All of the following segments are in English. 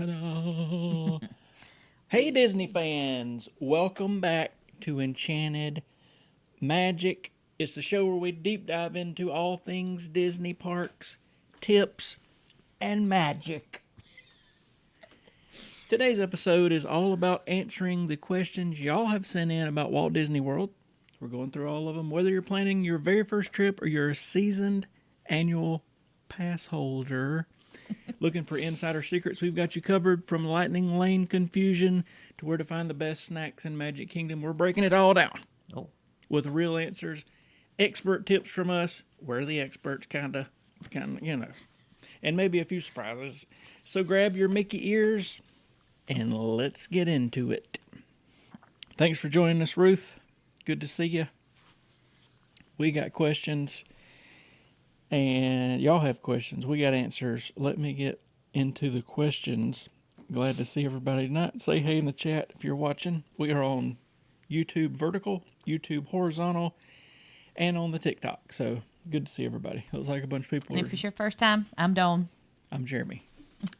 Ta-da! Hey, Disney fans! Welcome back to Enchanted Magic. It's the show where we deep dive into all things Disney parks, tips, and magic. Today's episode is all about answering the questions y'all have sent in about Walt Disney World. We're going through all of them. Whether you're planning your very first trip or you're a seasoned annual pass holder looking for insider secrets, we've got you covered from Lightning Lane confusion to where to find the best snacks in Magic Kingdom. We're breaking it all down with real answers, expert tips from us. We're the experts, kind of, and maybe a few surprises. So grab your Mickey ears and let's get into it. Thanks for joining us, Ruth. Good to see you. We got questions, and y'all have questions. We got answers. Let me get into the questions. Glad to see everybody tonight. Say hey in the chat if you're watching. We are on YouTube vertical, YouTube horizontal, and on the TikTok. So good to see everybody. Looks like a bunch of people. And if it's your first time, I'm Dawn. I'm Jeremy.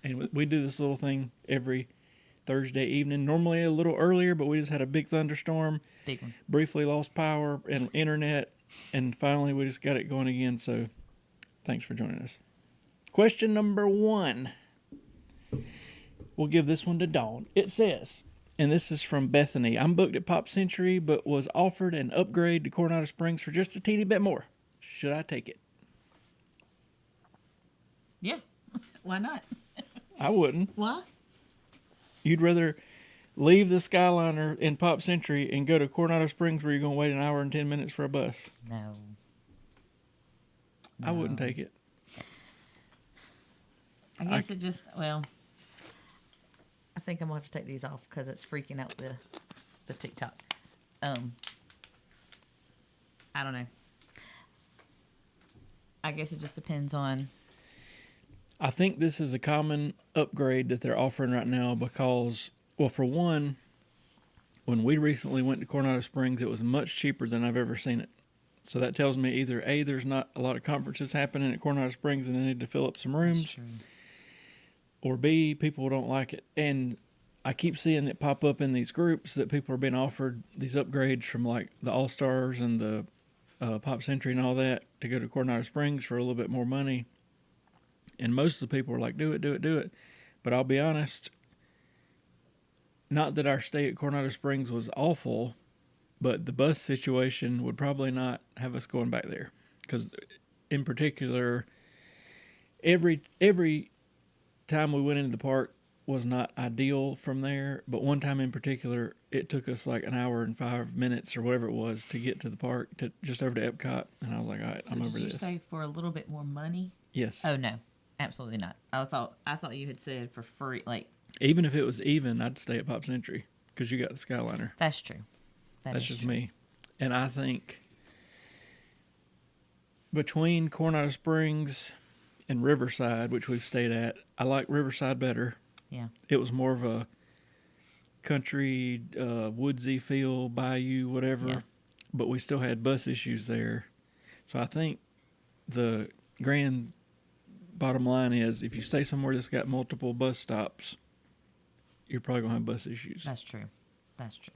And we do this little thing every Thursday evening, normally a little earlier, but we just had a big thunderstorm. Big one. Briefly lost power and internet, and finally we just got it going again. So thanks for joining us. Question number 1. We'll give this one to Dawn. It says, and this is from Bethany, I'm booked at Pop Century, but was offered an upgrade to Coronado Springs for just a teeny bit more. Should I take it? Yeah. Why not? I wouldn't. Why? You'd rather leave the Skyliner in Pop Century and go to Coronado Springs where you're going to wait an hour and 10 minutes for a bus? No. I wouldn't take it. I guess it just, well, I think I'm going to have to take these off because it's freaking out the TikTok. I don't know. I guess it just depends on. I think this is a common upgrade that they're offering right now because, well, for one, when we recently went to Coronado Springs, it was much cheaper than I've ever seen it. So that tells me either A, there's not a lot of conferences happening at Coronado Springs and they need to fill up some rooms, or B, people don't like it. And I keep seeing it pop up in these groups that people are being offered these upgrades from like the All-Stars and the Pop Century and all that to go to Coronado Springs for a little bit more money. And most of the people are like, do it, do it, do it. But I'll be honest, not that our stay at Coronado Springs was awful, but the bus situation would probably not have us going back there. Because in particular, every time we went into the park was not ideal from there. But one time in particular, it took us like an hour and 5 minutes or whatever it was to get to the park, to just over to Epcot. And I was like, all right, I'm over this. Did you say for a little bit more money? Yes. Oh, no. Absolutely not. I thought you had said for free, like. Even if it was even, I'd stay at Pop Century because you got the Skyliner. That's true. That's just me. And I think between Coronado Springs and Riverside, which we've stayed at, I like Riverside better. Yeah. It was more of a country, woodsy feel, bayou, whatever. Yeah. But we still had bus issues there. So I think the grand bottom line is if you stay somewhere that's got multiple bus stops, you're probably going to have bus issues. That's true. That's true.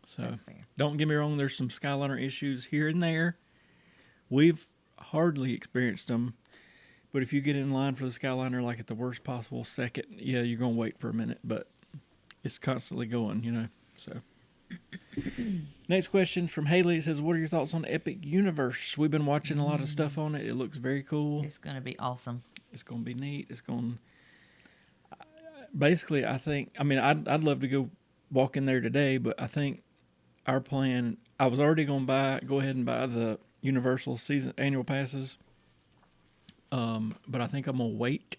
So that's fair. Don't get me wrong, there's some Skyliner issues here and there. We've hardly experienced them. But if you get in line for the Skyliner like at the worst possible second, yeah, you're going to wait for a minute. But it's constantly going, So next question from Haley. It says, what are your thoughts on Epic Universe? We've been watching a lot of stuff on it. It looks very cool. It's going to be awesome. It's going to be neat. It's going basically, I'd love to go walk in there today, but I think our plan, I was already going to go ahead and buy the Universal season annual passes. But I think I'm going to wait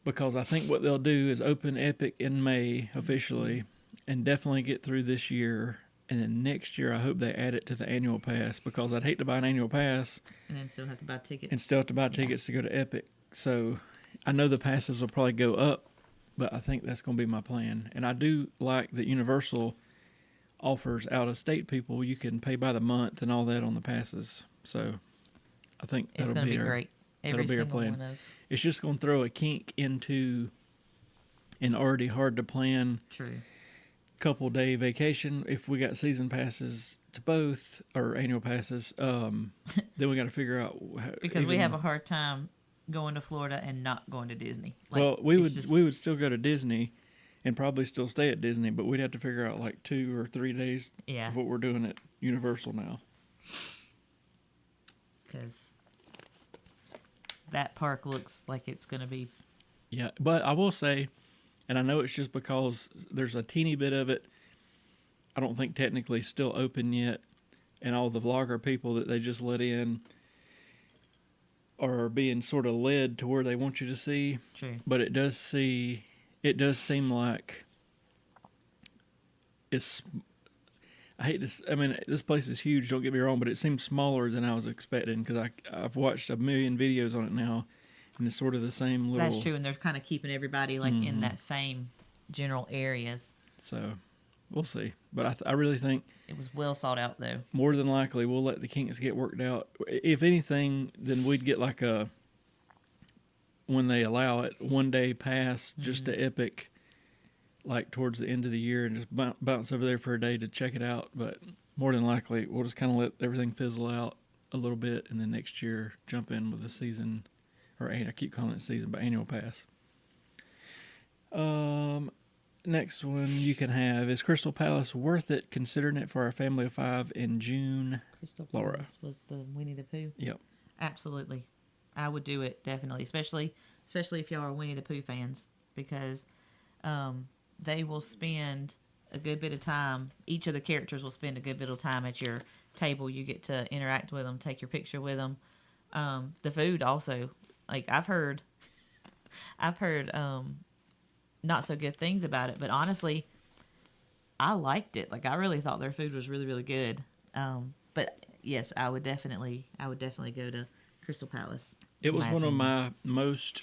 because I think what they'll do is open Epic in May officially and definitely get through this year. And then next year, I hope they add it to the annual pass because I'd hate to buy an annual pass. And then still have to buy tickets. And still have to buy tickets to go to Epic. So I know the passes will probably go up, but I think that's going to be my plan. And I do like that Universal offers out-of-state people. You can pay by the month and all that on the passes. So I think it's going to be great. That'll be our plan. It's just going to throw a kink into and already hard to plan True. couple day vacation. If we got season passes to both or annual passes, then we got to figure out Because we have a hard time going to Florida and not going to Disney. Like, well, it's just- we would still go to Disney and probably still stay at Disney, but we'd have to figure out like 2 or 3 days Yeah. of what we're doing at Universal now. Because that park looks like it's going to be. Yeah, but I will say, and I know it's just because there's a teeny bit of it, I don't think technically still open yet, and all the vlogger people that they just let in are being sort of led to where they want you to see. True. But it does seem like it's, I hate this, I mean, this place is huge, don't get me wrong, but it seems smaller than I was expecting, because I've watched a million videos on it now, and it's sort of the same little. That's true, and they're kind of keeping everybody like in that same general areas. So we'll see. But I really think It was well thought out, though. more than likely we'll let the kinks get worked out. If anything, then we'd get like a, when they allow it, 1 day pass just to Epic, like towards the end of the year, and just bounce over there for a day to check it out. But more than likely we'll just kind of let everything fizzle out a little bit, and then next year jump in with the season, or I keep calling it season, but annual pass. Next one you can have is Crystal Palace worth it, considering it for our family of 5 in June? Crystal Laura. Palace was the Winnie the Pooh. Yep. Absolutely. I would do it, definitely, especially if y'all are Winnie the Pooh fans, because they will spend a good bit of time. Each of the characters will spend a good bit of time at your table. You get to interact with them, take your picture with them. The food also, like I've heard not so good things about it, but honestly, I liked it. Like I really thought their food was really, really good. But yes, I would definitely go to Crystal Palace. It was one of my most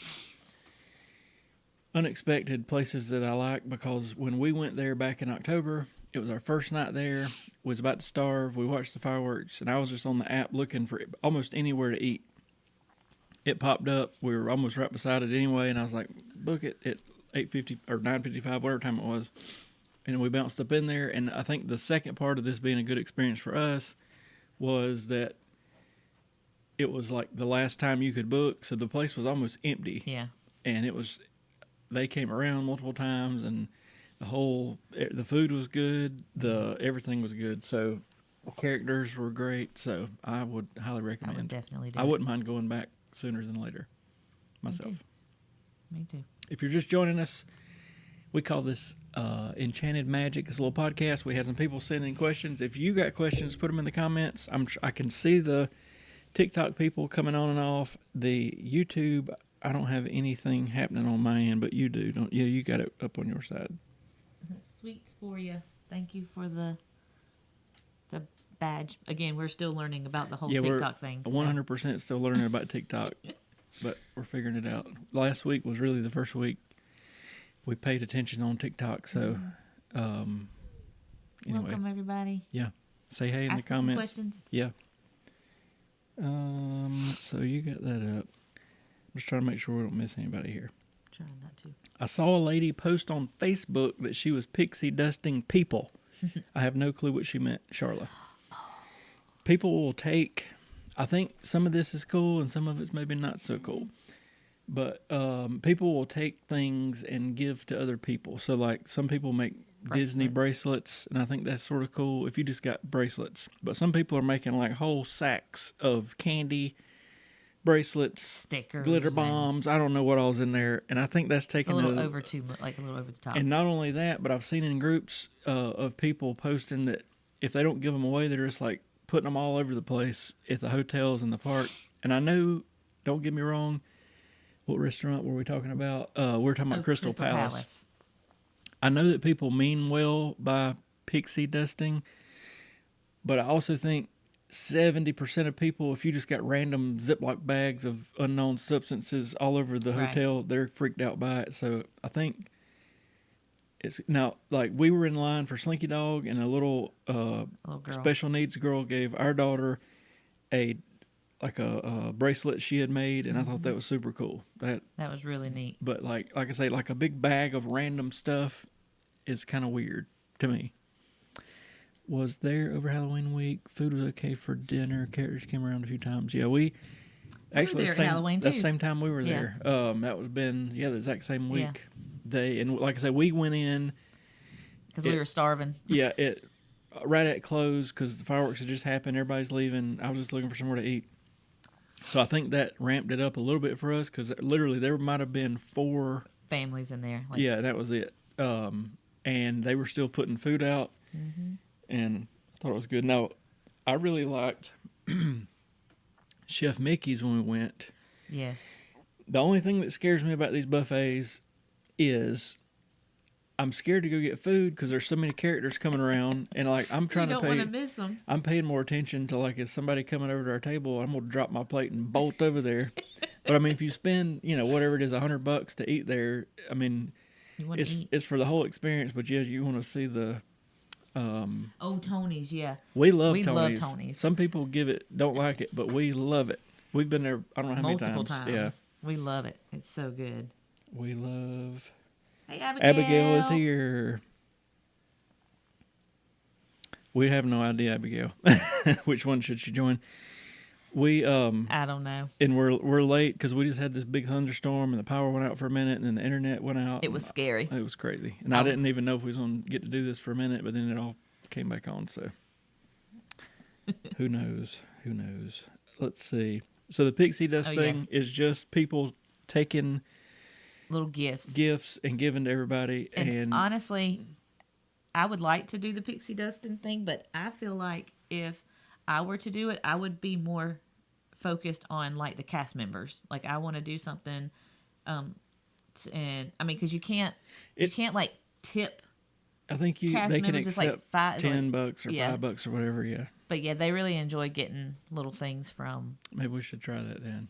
unexpected places that I like, because when we went there back in October, it was our first night there. Was about to starve. We watched the fireworks, and I was just on the app looking for almost anywhere to eat. It popped up. We were almost right beside it anyway, and I was like, book it at 8:50 or 9:55, whatever time it was. And we bounced up in there, and I think the second part of this being a good experience for us was that it was like the last time you could book, so the place was almost empty. Yeah. And they came around multiple times, and the food was good, everything was good, so the characters were great, so I would highly recommend. I would definitely do I it. wouldn't mind going back sooner than later myself. Me too. If you're just joining us, we call this Enchanted Magic. It's a little podcast. We had some people sending questions. If you got questions, put them in the comments. I can see the TikTok people coming on and off. The YouTube, I don't have anything happening on my end, but you do, don't you? You got it up on your side. Sweets for you. Thank you for the badge. Again, we're still learning about the whole TikTok thing. We're 100% still learning about TikTok, but we're figuring it out. Last week was really the first week we paid attention on TikTok. So, anyway, Welcome everybody. yeah, say hey in Ask the us some comments. questions. Yeah. So you got that up. I'm just trying to make sure we don't miss anybody here. Trying not to. I saw a lady post on Facebook that she was pixie dusting people. I have no clue what she meant, Charla. People will take, I think some of this is cool and some of it's maybe not so cool. But people will take things and give to other people. So like some people make Disney bracelets, and I think that's sort of cool if you just got bracelets. But some people are making like whole sacks of candy, bracelets, Stickers, glitter and- bombs. I don't know what all's in there, and I think that's It's taking a little over the top. And not only that, but I've seen in groups of people posting that if they don't give them away, they're just like putting them all over the place at the hotels and the park. And I know, don't get me wrong, what restaurant were we talking about? We're talking about Crystal Palace. I know that people mean well by pixie dusting, but I also think 70% of people, if you just got random Ziploc bags of unknown substances all over the hotel, they're freaked out by it. So I think it's now, like, we were in line for Slinky Dog, and a little girl. special needs girl gave our daughter a a bracelet she had made, and I thought that was super cool. That was really neat. But like I say, like a big bag of random stuff is kind of weird to me. Was there over Halloween week. Food was okay for dinner. Characters came around a few times. Yeah, we actually were there at Halloween, that's too. the same time we were Yeah. there. That was been the exact same week. Yeah. And like I said, we went in. Because we were starving. Yeah, it right at close because the fireworks had just happened. Everybody's leaving. I was just looking for somewhere to eat. So I think that ramped it up a little bit for us because literally there might have been 4 families in there. Yeah, that was it. And they were still putting food out, and I thought it was good. Now, I really liked Chef Mickey's when we went. Yes. The only thing that scares me about these buffets is I'm scared to go get food because there's so many characters coming around, and like I'm trying you to don't pay. want to miss them. I'm paying more attention to like is somebody coming over to our table, I'm gonna drop my plate and bolt over there. But I mean, if you spend whatever it is $100 to eat there, I mean, You want to eat. it's for the whole experience. But yeah, you want to see the. Oh, Tony's, yeah. We love love Tony's. Tony's. Some people don't like it, but we love it. We've been there. I don't know how Multiple many times. times. Yeah, We love it. It's so good. we love. Hey, Abigail. Abigail is here. We have no idea, Abigail. Which one should she join? We I don't know. and we're late because we just had this big thunderstorm and the power went out for a minute and then the internet went out. It was scary. It was crazy, and I didn't even know if we was gonna get to do this for a minute, but then it all came back on. So who knows? Who knows? Let's see. So the pixie dust thing is just people taking Little gifts. gifts and giving to everybody, And honestly, I would like to do the pixie dusting thing, but I feel like if I were to do it, I would be more focused on like the cast members. Like I want to do something, and I mean, because you can't like tip. I think cast they can members is accept like $10 or yeah. $5 or whatever. Yeah, But yeah, they really enjoy getting little things from maybe we should try that then.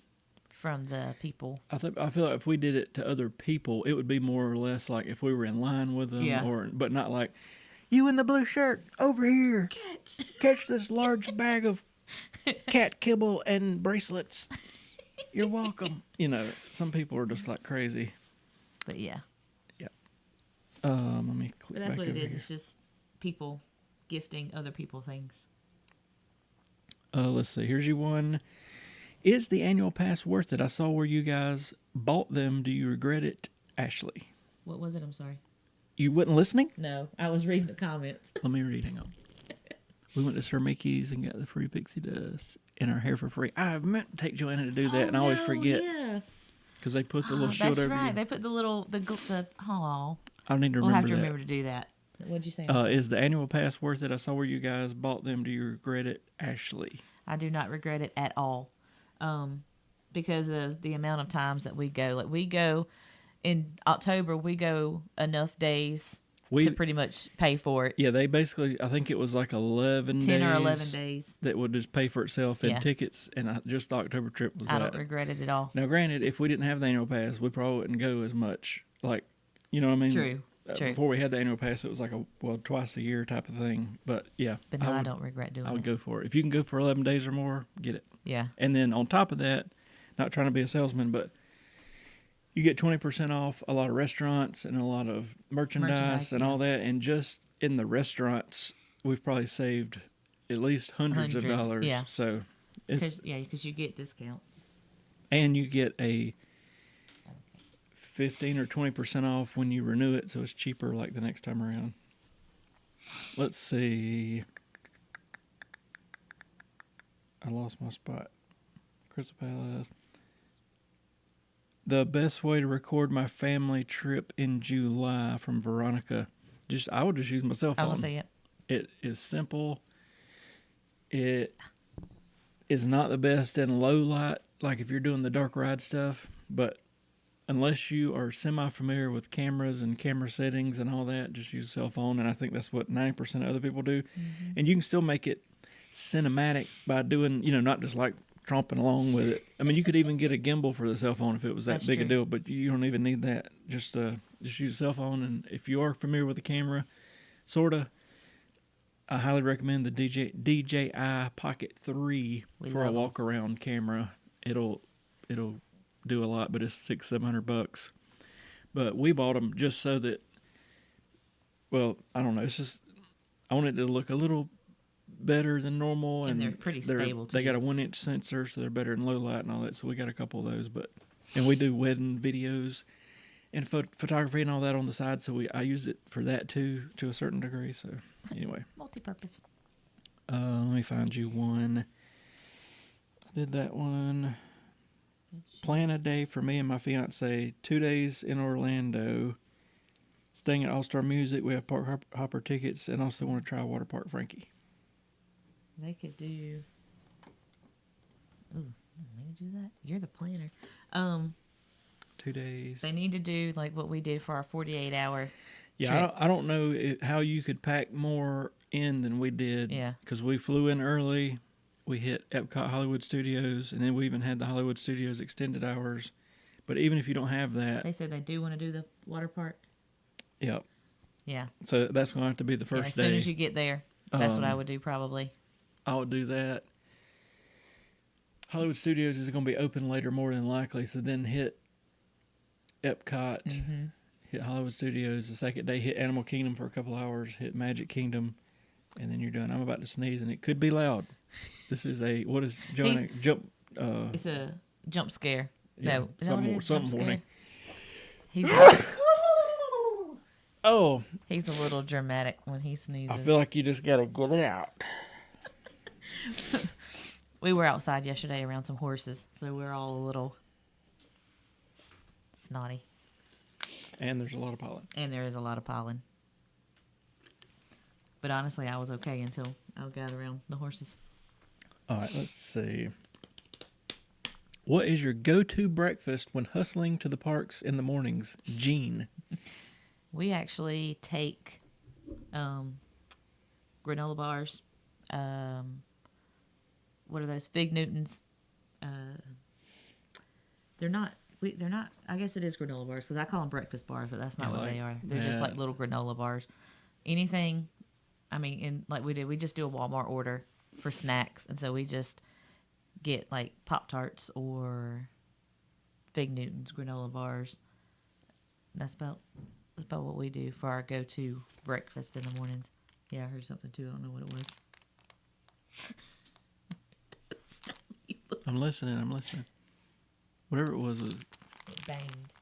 the people. I feel like if we did it to other people, it would be more or less like if we were in line with them, but not like you in the blue shirt over here. Catch this large bag of cat kibble and bracelets. You're welcome. Some people are just like crazy. But yeah, Let me click but that's back what it over is. here. It's just people gifting other people things. Let's see. Here's you one. Is the annual pass worth it? I saw where you guys bought them. Do you regret it, Ashley? What was it? I'm sorry. You wasn't listening? No, I was reading the comments. Let me read. Hang on. We went to Sir Mickey's and got the free pixie dust in our hair for free. I meant to take Joanna to do that, and I always forget Yeah, because they put the little shield that's over right. you. They put the little the. Oh, I need to we'll remember have to that. remember to do that. What'd you say? Is the annual pass worth it? I saw where you guys bought them. Do you regret it, Ashley? I do not regret it at all, because of the amount of times that we go. Like we go in October, we go enough days to pretty much pay for it. Yeah, they basically, I think it was like 11 10 days. or 11 days. That would just pay for itself in Yeah. tickets, and just the October trip was I that. don't regret it at all. Now, granted, if we didn't have the annual pass, we probably wouldn't go as much. Like, you know what I mean? True. True. Before we had the annual pass, it was like twice a year type of thing. But yeah, But no, I don't regret doing I would it. go for it. If you can go for 11 days or more, get it. Yeah. And then on top of that, not trying to be a salesman, but you get 20% off a lot of restaurants and a lot of merchandise and all that. And just in the restaurants, we've probably saved at least hundreds of dollars. yeah. So it's, Because you get discounts. and you get a 15 or 20% off when you renew it, so it's cheaper like the next time around. Let's see. I lost my spot. Crystal Palace. The best way to record my family trip in July from Veronica. I would just use my cell phone. I was going to say it. It is simple. It is not the best in low light, like if you're doing the dark ride stuff, but unless you are semi-familiar with cameras and camera settings and all that, just use a cell phone, and I think that's what 90% of other people do. Mm-hmm. And you can still make it cinematic by doing, not just like tromping along with it. I mean, you could even get a gimbal for the cell phone if it was that That's big true. a deal, but you don't even need that. Just use a cell phone, and if you are familiar with the camera, sort of, I highly recommend the DJI Pocket 3 We for a love 'em. walk around camera. It'll do a lot, but it's $600-700. But we bought them just so that, well, I don't know. It's just I want it to look a little better than normal, And they're pretty stable, They too. got a 1-inch sensor, so they're better in low light and all that. So we got a couple of those, and we do wedding videos and photography and all that on the side. So I use it for that too, to a certain degree. So anyway, Multi-purpose. let me find you one. I did that one. Plan a day for me and my fiance. 2 days in Orlando. Staying at All Star Music. We have Park Hopper tickets, and also want to try Water Park Frankie. They could do. Ooh, they could do that. You're the planner. 2 days. They need to do like what we did for our 48-hour. Yeah, trip. I don't know how you could pack more in than we did. Yeah. Because we flew in early. We hit Epcot Hollywood Studios, and then we even had the Hollywood Studios extended hours. But even if you don't have that, They said they do want to do the water park. yep. Yeah. So that's going to have to be the Yeah, first as day. soon as you get there, that's what I would do probably. I would do that. Hollywood Studios is going to be open later, more than likely. So then hit Epcot, hit Hollywood Studios the second day, hit Animal Kingdom for a couple hours, hit Magic Kingdom, and then you're done. I'm about to sneeze, and it could be loud. This is what is Joanna jump? It's a jump scare. Yeah, No, is that what it is? Jump something warning. scare? Oh, He's a little dramatic when he sneezes. I feel like you just gotta get it out. We were outside yesterday around some horses, so we're all a little snotty. And there's a lot of pollen. And there is a lot of pollen. But honestly, I was okay until I got around the horses. All right, let's see. What is your go-to breakfast when hustling to the parks in the mornings, Gene? We actually take granola bars. What are those? Fig Newtons. They're not. They're not. I guess it is granola bars because I call them breakfast bars, but that's not what they are. They're just like little granola bars. Anything. I mean, like we did, we just do a Walmart order for snacks, and so we just get like Pop-Tarts or Fig Newtons, granola bars. That's about what we do for our go-to breakfast in the mornings. Yeah, I heard something too. I don't know what it was. I'm listening. Whatever it was. It banged.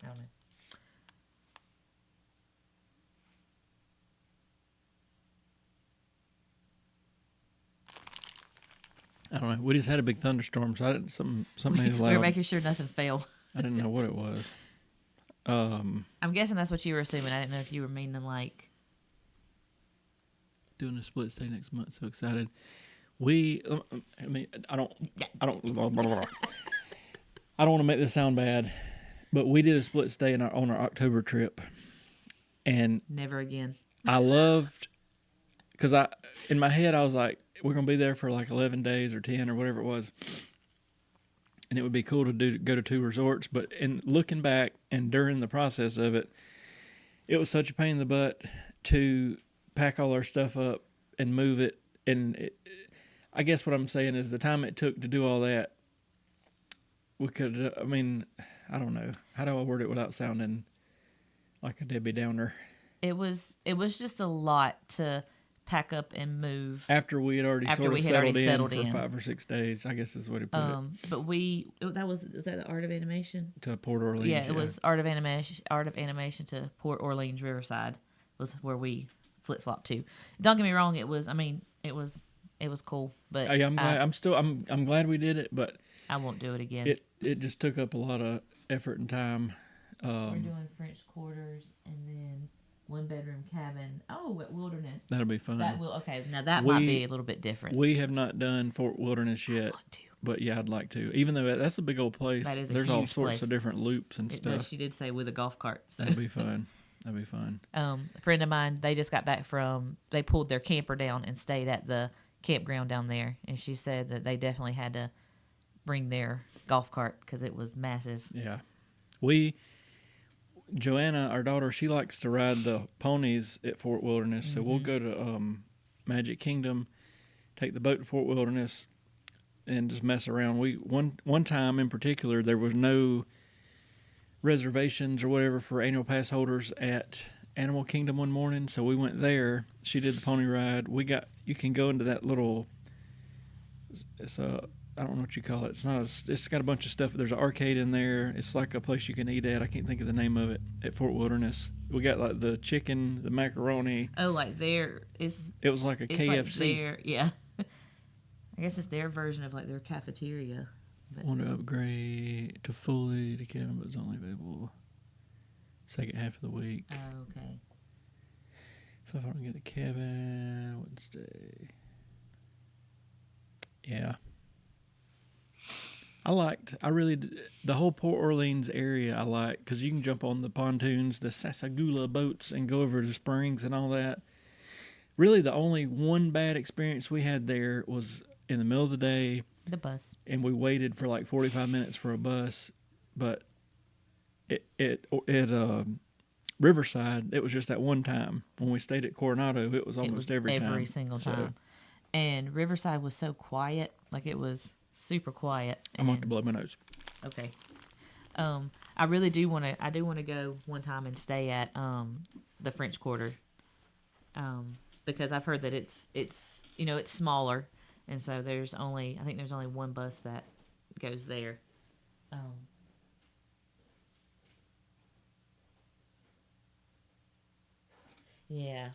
I don't know. I don't know. We just had a big thunderstorm, so I didn't something made it We loud. were making sure nothing fell. I didn't know what it was. I'm guessing that's what you were assuming. I didn't know if you were meaning like Doing a split stay next month. So excited. I don't want to make this sound bad, but we did a split stay on our October trip, and never again. I loved because in my head I was like, we're gonna be there for like 11 days or 10 or whatever it was, and it would be cool to go to 2 resorts. But in looking back and during the process of it, it was such a pain in the butt to pack all our stuff up and move it. And I guess what I'm saying is the time it took to do all that, we could. I mean, I don't know. How do I word it without sounding like a Debbie Downer? It was just a lot to pack up and move. After we had already settled in for 5 or 6 days, I guess is the way to put it. But was that the Art of Animation? To Port Orleans. Yeah, it was Art of Animation to Port Orleans Riverside was where we flip-flopped to. Don't get me wrong, it was cool, but I'm glad. I'm glad we did it, but I won't do it again. It just took up a lot of effort and time. We're doing French Quarters and then 1-bedroom cabin. Oh, at Wilderness. That'll be fun. Now that might be a little bit different. We have not done Fort Wilderness yet, but yeah, I'd like to. Even though that's a big old place, That is a there's all huge sorts place. of different loops and stuff. She did say with a golf cart. So. That'd be fun. That'd be fun. A friend of mine, they just got back they pulled their camper down and stayed at the campground down there, and she said that they definitely had to bring their golf cart because it was massive. Yeah, Joanna, our daughter, she likes to ride the ponies at Fort Wilderness, so we'll go to Magic Kingdom, take the boat to Fort Wilderness, and just mess around. We one time in particular, there was no reservations or whatever for annual pass holders at Animal Kingdom one morning, so we went there. She did the pony ride. You can go into that little, it's a, I don't know what you call it. It's got a bunch of stuff. There's an arcade in there. It's like a place you can eat at. I can't think of the name of it at Fort Wilderness. We got like the chicken, the macaroni. Oh, like there is. It was like a KFC. Like yeah. I guess it's their version of like their cafeteria. But want to upgrade to fully to cabin, but it's only available second half of the week. Oh, okay. If I don't get the cabin, Wednesday. Yeah. The whole Port Orleans area I like, because you can jump on the pontoons, the Sasagula boats, and go over to the springs and all that. Really, the only one bad experience we had there was in the middle of the day. The bus. And we waited for like 45 minutes for a bus. But at Riverside, it was just that one time. When we stayed at Coronado, it was almost every time. Every single time. And Riverside was so quiet. Like, it was super quiet. I'm going to blow my nose. Okay. I really do want to go one time and stay at the French Quarter. Because I've heard that it's smaller, and so I think there's only one bus that goes there. Yeah,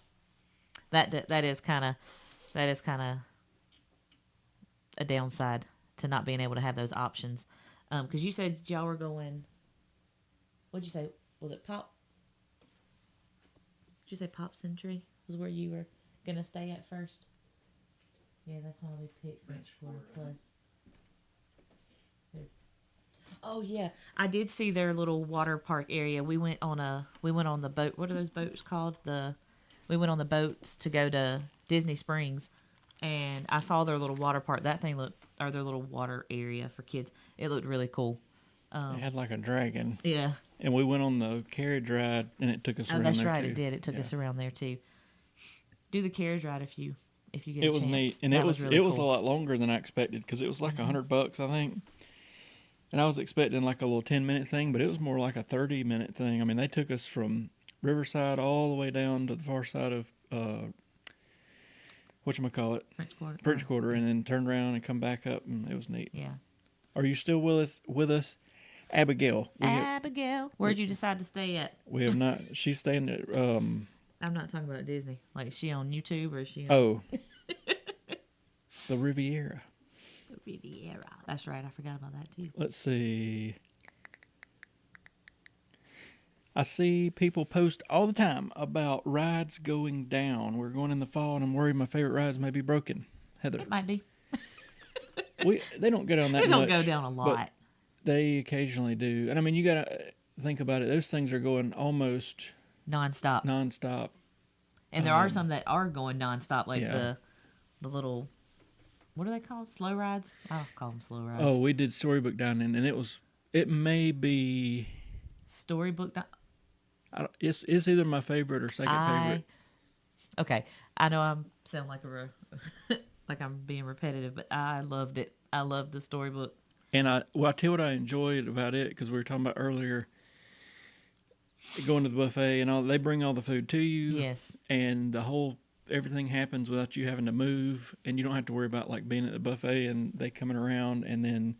that is kind of a downside to not being able to have those options. Because you said y'all were going. What'd you say? Was it Pop? Did you say Pop Century was where you were gonna stay at first? Yeah, that's why we picked French Quarter Plus. Oh yeah, I did see their little water park area. We went on the boat. What are those boats called? We went on the boats to go to Disney Springs, and I saw their little water park. That thing their little water area for kids. It looked really cool. It had like a dragon. Yeah. And we went on the carriage ride, and it took us around there, too. Oh, that's right, it did. It took us around there, too. Do the carriage ride if you get a chance. It was neat. And it was really cool. A lot longer than I expected, because it was like $100, I think. And I was expecting like a little 10-minute thing, but it was more like a 30-minute thing. I mean, they took us from Riverside all the way down to the far side of, whatchamacallit? French Quarter, and then turned around and come back up, and it was neat. Yeah. Are you still with us? Abigail. Where'd you decide to stay at? We have not. She's staying at. I'm not talking about Disney. Like, is she on YouTube or is she on... Oh. The Riviera. The Riviera. That's right. I forgot about that too. Let's see. I see people post all the time about rides going down. We're going in the fall, and I'm worried my favorite rides may be broken. Heather. It might be. They don't go down that much. They don't go down a lot. They occasionally do. And I mean, you got to think about it. Those things are going almost nonstop. And there are some that are going nonstop, like the little, what are they called? Slow rides? I'll call them slow rides. Oh, we did Storybook Dining, and it may be Storybook. It's either my favorite or second favorite. Okay, I know I'm sound like like I'm being repetitive, but I loved it. I loved the Storybook. And I tell you what I enjoyed about it, because we were talking about earlier, going to the buffet and all. They bring all the food to you. Yes. And everything happens without you having to move, and you don't have to worry about like being at the buffet and they coming around. And then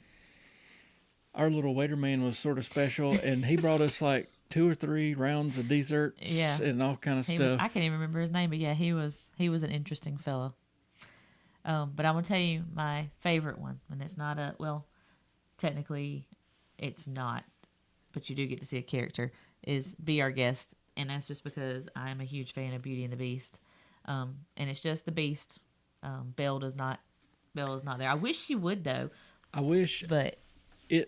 our little waiter man was sort of special, and he brought us like 2 or 3 rounds of desserts and all kind of stuff. I can't even remember his name, but yeah, he was an interesting fellow. But I'm gonna tell you my favorite one, and it's not technically it's not, but you do get to see a character, is Be Our Guest. And that's just because I'm a huge fan of Beauty and the Beast. And it's just the Beast. Belle is not there. I wish she would, though. I wish. But in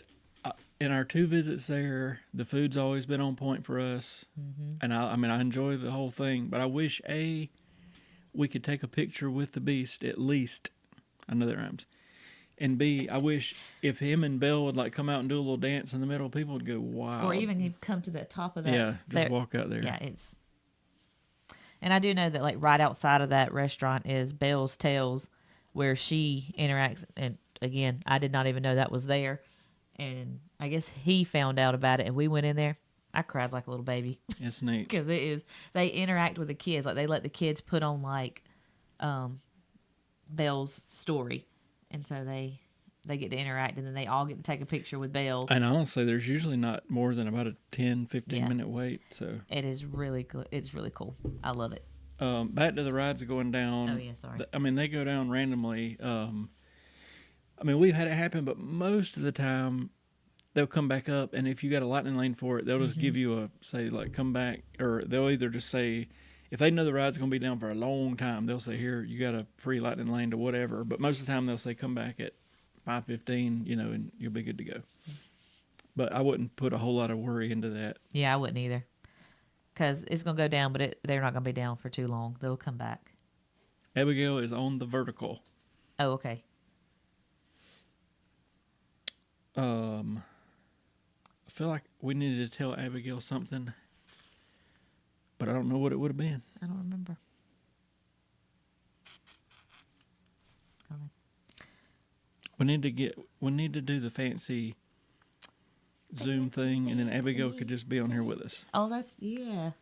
our 2 visits there, the food's always been on point for us. Mm-hmm. And I enjoy the whole thing, but I wish we could take a picture with the Beast at least. I know that rhymes. And B, I wish if him and Belle would like come out and do a little dance in the middle, people would go, wow. Or even he'd come to the top of that. Yeah, just walk out there. Yeah, it's. And I do know that like right outside of that restaurant is Belle's Tales, where she interacts. And again, I did not even know that was there. And I guess he found out about it, and we went in there. I cried like a little baby. It's neat. Because it is. They interact with the kids. Like they let the kids put on like Belle's story. And so they get to interact, and then they all get to take a picture with Belle. And honestly, there's usually not more than about a 10, 15-minute wait. So it is really good. It's really cool. I love it. Back to the rides going down. Oh, yeah, sorry. They go down randomly. We've had it happen, but most of the time they'll come back up, and if you got a lightning lane for it, they'll just give you come back, or they'll either just say, if they know the ride's going to be down for a long time, they'll say, here, you got a free lightning lane to whatever. But most of the time they'll say, come back at 5:15, and you'll be good to go. But I wouldn't put a whole lot of worry into that. Yeah, I wouldn't either. Because it's going to go down, but they're not going to be down for too long. They'll come back. Abigail is on the vertical. Oh, okay. I feel like we needed to tell Abigail something, but I don't know what it would have been. I don't remember. We need to do the fancy Zoom thing, and then Abigail could just be on here with us. Oh, yeah.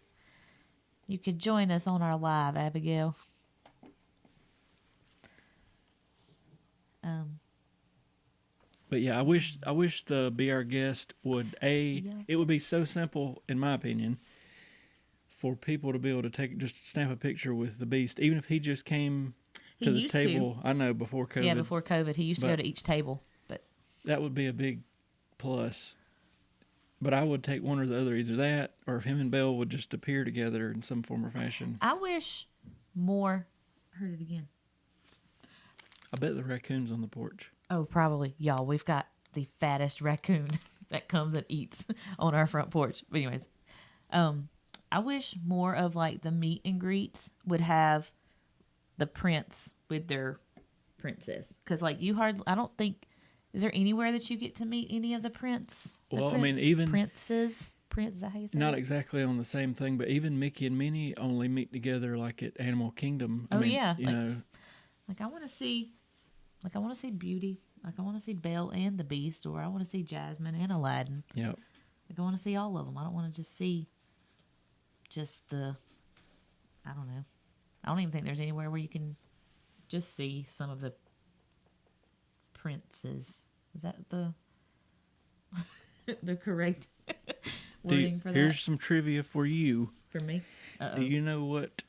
You could join us on our live, Abigail. But yeah, I wish the Be Our Guest would it would be so simple, in my opinion, for people to be able to just snap a picture with the Beast, even if he just came to the table. I know before COVID. Yeah, before COVID, he used to go to each table, but that would be a big plus. But I would take one or the other, either that or if him and Belle would just appear together in some form or fashion. I wish more. Heard it again. I bet the raccoon's on the porch. Oh, probably. Y'all, we've got the fattest raccoon that comes and eats on our front porch. But anyways, I wish more of like the meet and greets would have the prince with their princess. Because like I don't think, is there anywhere that you get to meet any of the prince? Even princes. Prince, is that how you say not it? Exactly on the same thing, but even Mickey and Minnie only meet together like at Animal Kingdom. Like I want to see Beauty. Like I want to see Belle and the Beast, or I want to see Jasmine and Aladdin. Yeah. Like I want to see all of them. I don't want to just see I don't know. I don't even think there's anywhere where you can just see some of the princes. Is that the correct wording for that? Here's some trivia for you. For me? Uh-oh. Do you know what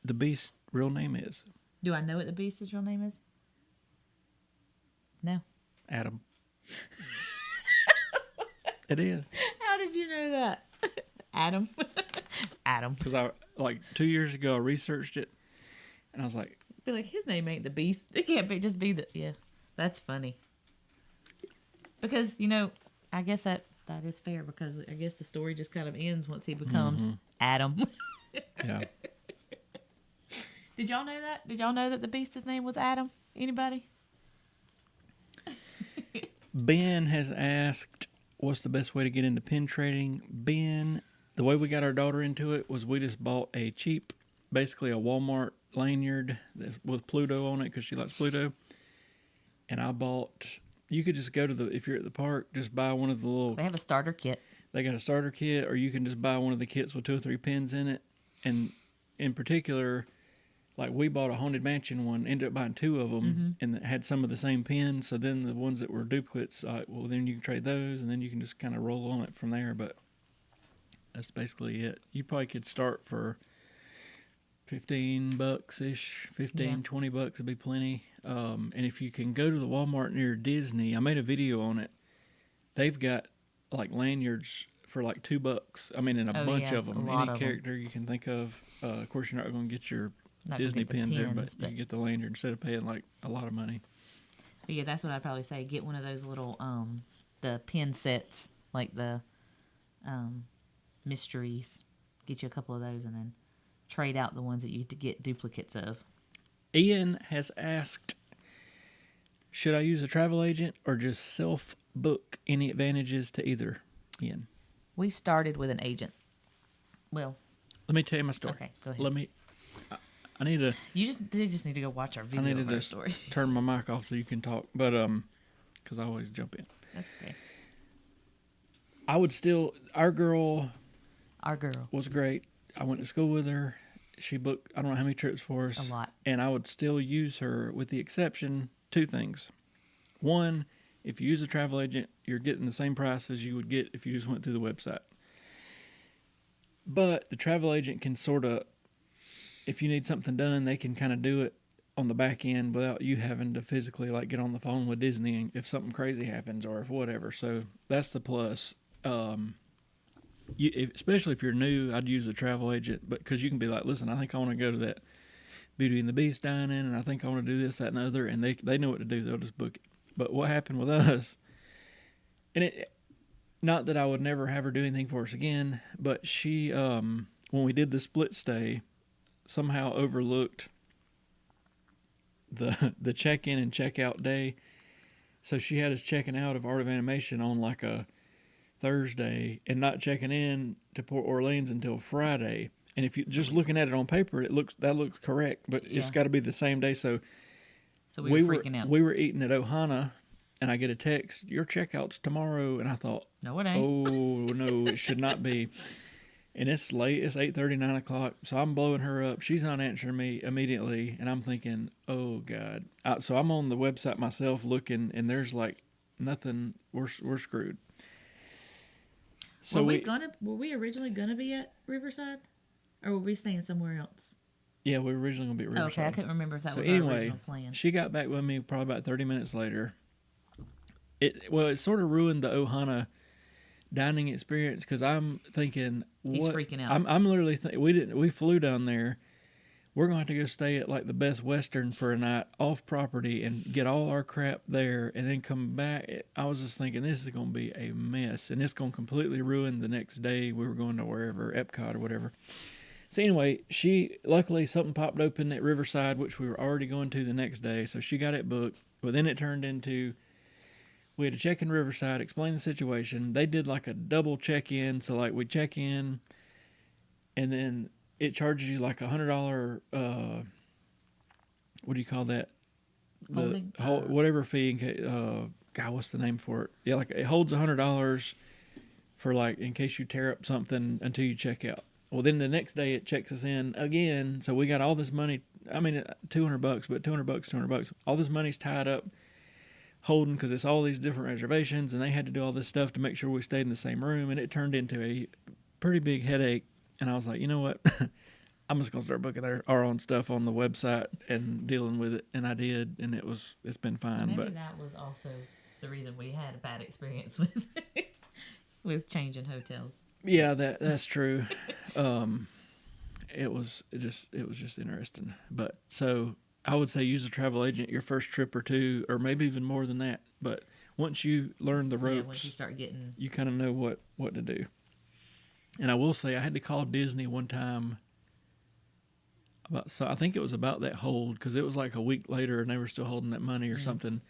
the Beast's real name is? Do I know what the Beast's real name is? No. Adam. It is. How did you know that? Adam. Adam. Because 2 years ago I researched it, and I was like, Be like, his name ain't the Beast. It can't be just be the That's funny. Because I guess that is fair, because I guess the story just kind of ends once he becomes Adam. Yeah. Did y'all know that? Did y'all know that the Beast's name was Adam? Anybody? Ben has asked, what's the best way to get into pin trading? Ben, the way we got our daughter into it was we just bought a cheap, basically a Walmart lanyard with Pluto on it, because she likes Pluto. And I bought, you could just go if you're at the park, just buy one of the little. They have a starter kit. They got a starter kit, or you can just buy one of the kits with 2 or 3 pins in it. And in particular, like we bought a Haunted Mansion one, ended up buying 2 of them, and it had some of the same pins. So then the ones that were duplicates, then you can trade those, and then you can just kind of roll on it from there. But that's basically it. You probably could start for $15-ish, $20 would be plenty. And if you can go to the Walmart near Disney, I made a video on it. They've got like lanyards for like $2. I mean, in a bunch of them, any character you can think of. Of course, you're not going to get your Disney pins there, but you can get the lanyard instead of paying like a lot of money. But yeah, that's what I'd probably say. Get one of those little the pin sets, like the mysteries. Get you a couple of those, and then trade out the ones that you get duplicates of. Ian has asked, Should I use a travel agent or just self book? Any advantages to either? Ian, We started with an agent. Well, let me tell you my story. okay, go ahead. Let me. I need to. You just need to go watch our I video needed of our to story. turn my mic off so you can talk, but because I always jump in. That's okay. I would still. Our girl Our girl. was great. I went to school with her. She booked I don't know how many trips for us. A lot. And I would still use her with the exception two things. One, if you use a travel agent, you're getting the same price as you would get if you just went through the website. But the travel agent can sort of, if you need something done, they can kind of do it on the back end without you having to physically like get on the phone with Disney if something crazy happens or if whatever. So that's the plus. Especially if you're new, I'd use a travel agent, but because you can be like, listen, I think I want to go to that Beauty and the Beast dining, and I think I want to do this, that, and the other, and they know what to do. They'll just book it. But what happened with us, and it, not that I would never have her do anything for us again, but she, when we did the split stay, somehow overlooked the check-in and check-out day. So she had us checking out of Art of Animation on like a Thursday and not checking in to Port Orleans until Friday. And if you just looking at it on paper, that looks correct, but it's got to be the same day. So we were freaking out. We were eating at Ohana, and I get a text, your checkout's tomorrow, and I thought, no, it ain't. oh no, it should not be. And it's late. It's 8:30, 9 o'clock. So I'm blowing her up. She's not answering me immediately, and I'm thinking, oh God. So I'm on the website myself looking, and there's like nothing. We're screwed. So were we originally gonna be at Riverside, or were we staying somewhere else? Yeah, we were originally gonna be at Riverside. Okay, I couldn't remember if that was our original plan. She got back with me probably about 30 minutes later. It sort of ruined the Ohana dining experience because I'm thinking, he's freaking out. I'm literally we flew down there. We're going to have to go stay at like the Best Western for a night off property and get all our crap there and then come back. I was just thinking this is going to be a mess and it's going to completely ruin the next day. We were going to wherever, Epcot or whatever. So anyway, luckily something popped open at Riverside, which we were already going to the next day. So she got it booked. Well, then it turned into, we had to check in Riverside, explain the situation. They did like a double check-in. So like we check in and then it charges you like $100, what do you call that? Whatever fee. God, what's the name for it? Yeah, like it holds $100 for like in case you tear up something until you check out. Well, then the next day it checks us in again. So we got all this money. I mean, $200, but $200. All this money's tied up, holding because it's all these different reservations, and they had to do all this stuff to make sure we stayed in the same room, and it turned into a pretty big headache. And I was like, you know what? I'm just gonna start booking our own stuff on the website and dealing with it, and I did, and it's been fine. So maybe but that was also the reason we had a bad experience with changing hotels. Yeah, that's true. It was just interesting. But so I would say use a travel agent your first trip or two, or maybe even more than that. But once you learn the ropes, once you start getting, you kind of know what to do. And I will say I had to call Disney one time I think it was about that hold because it was like a week later and they were still holding that money or something.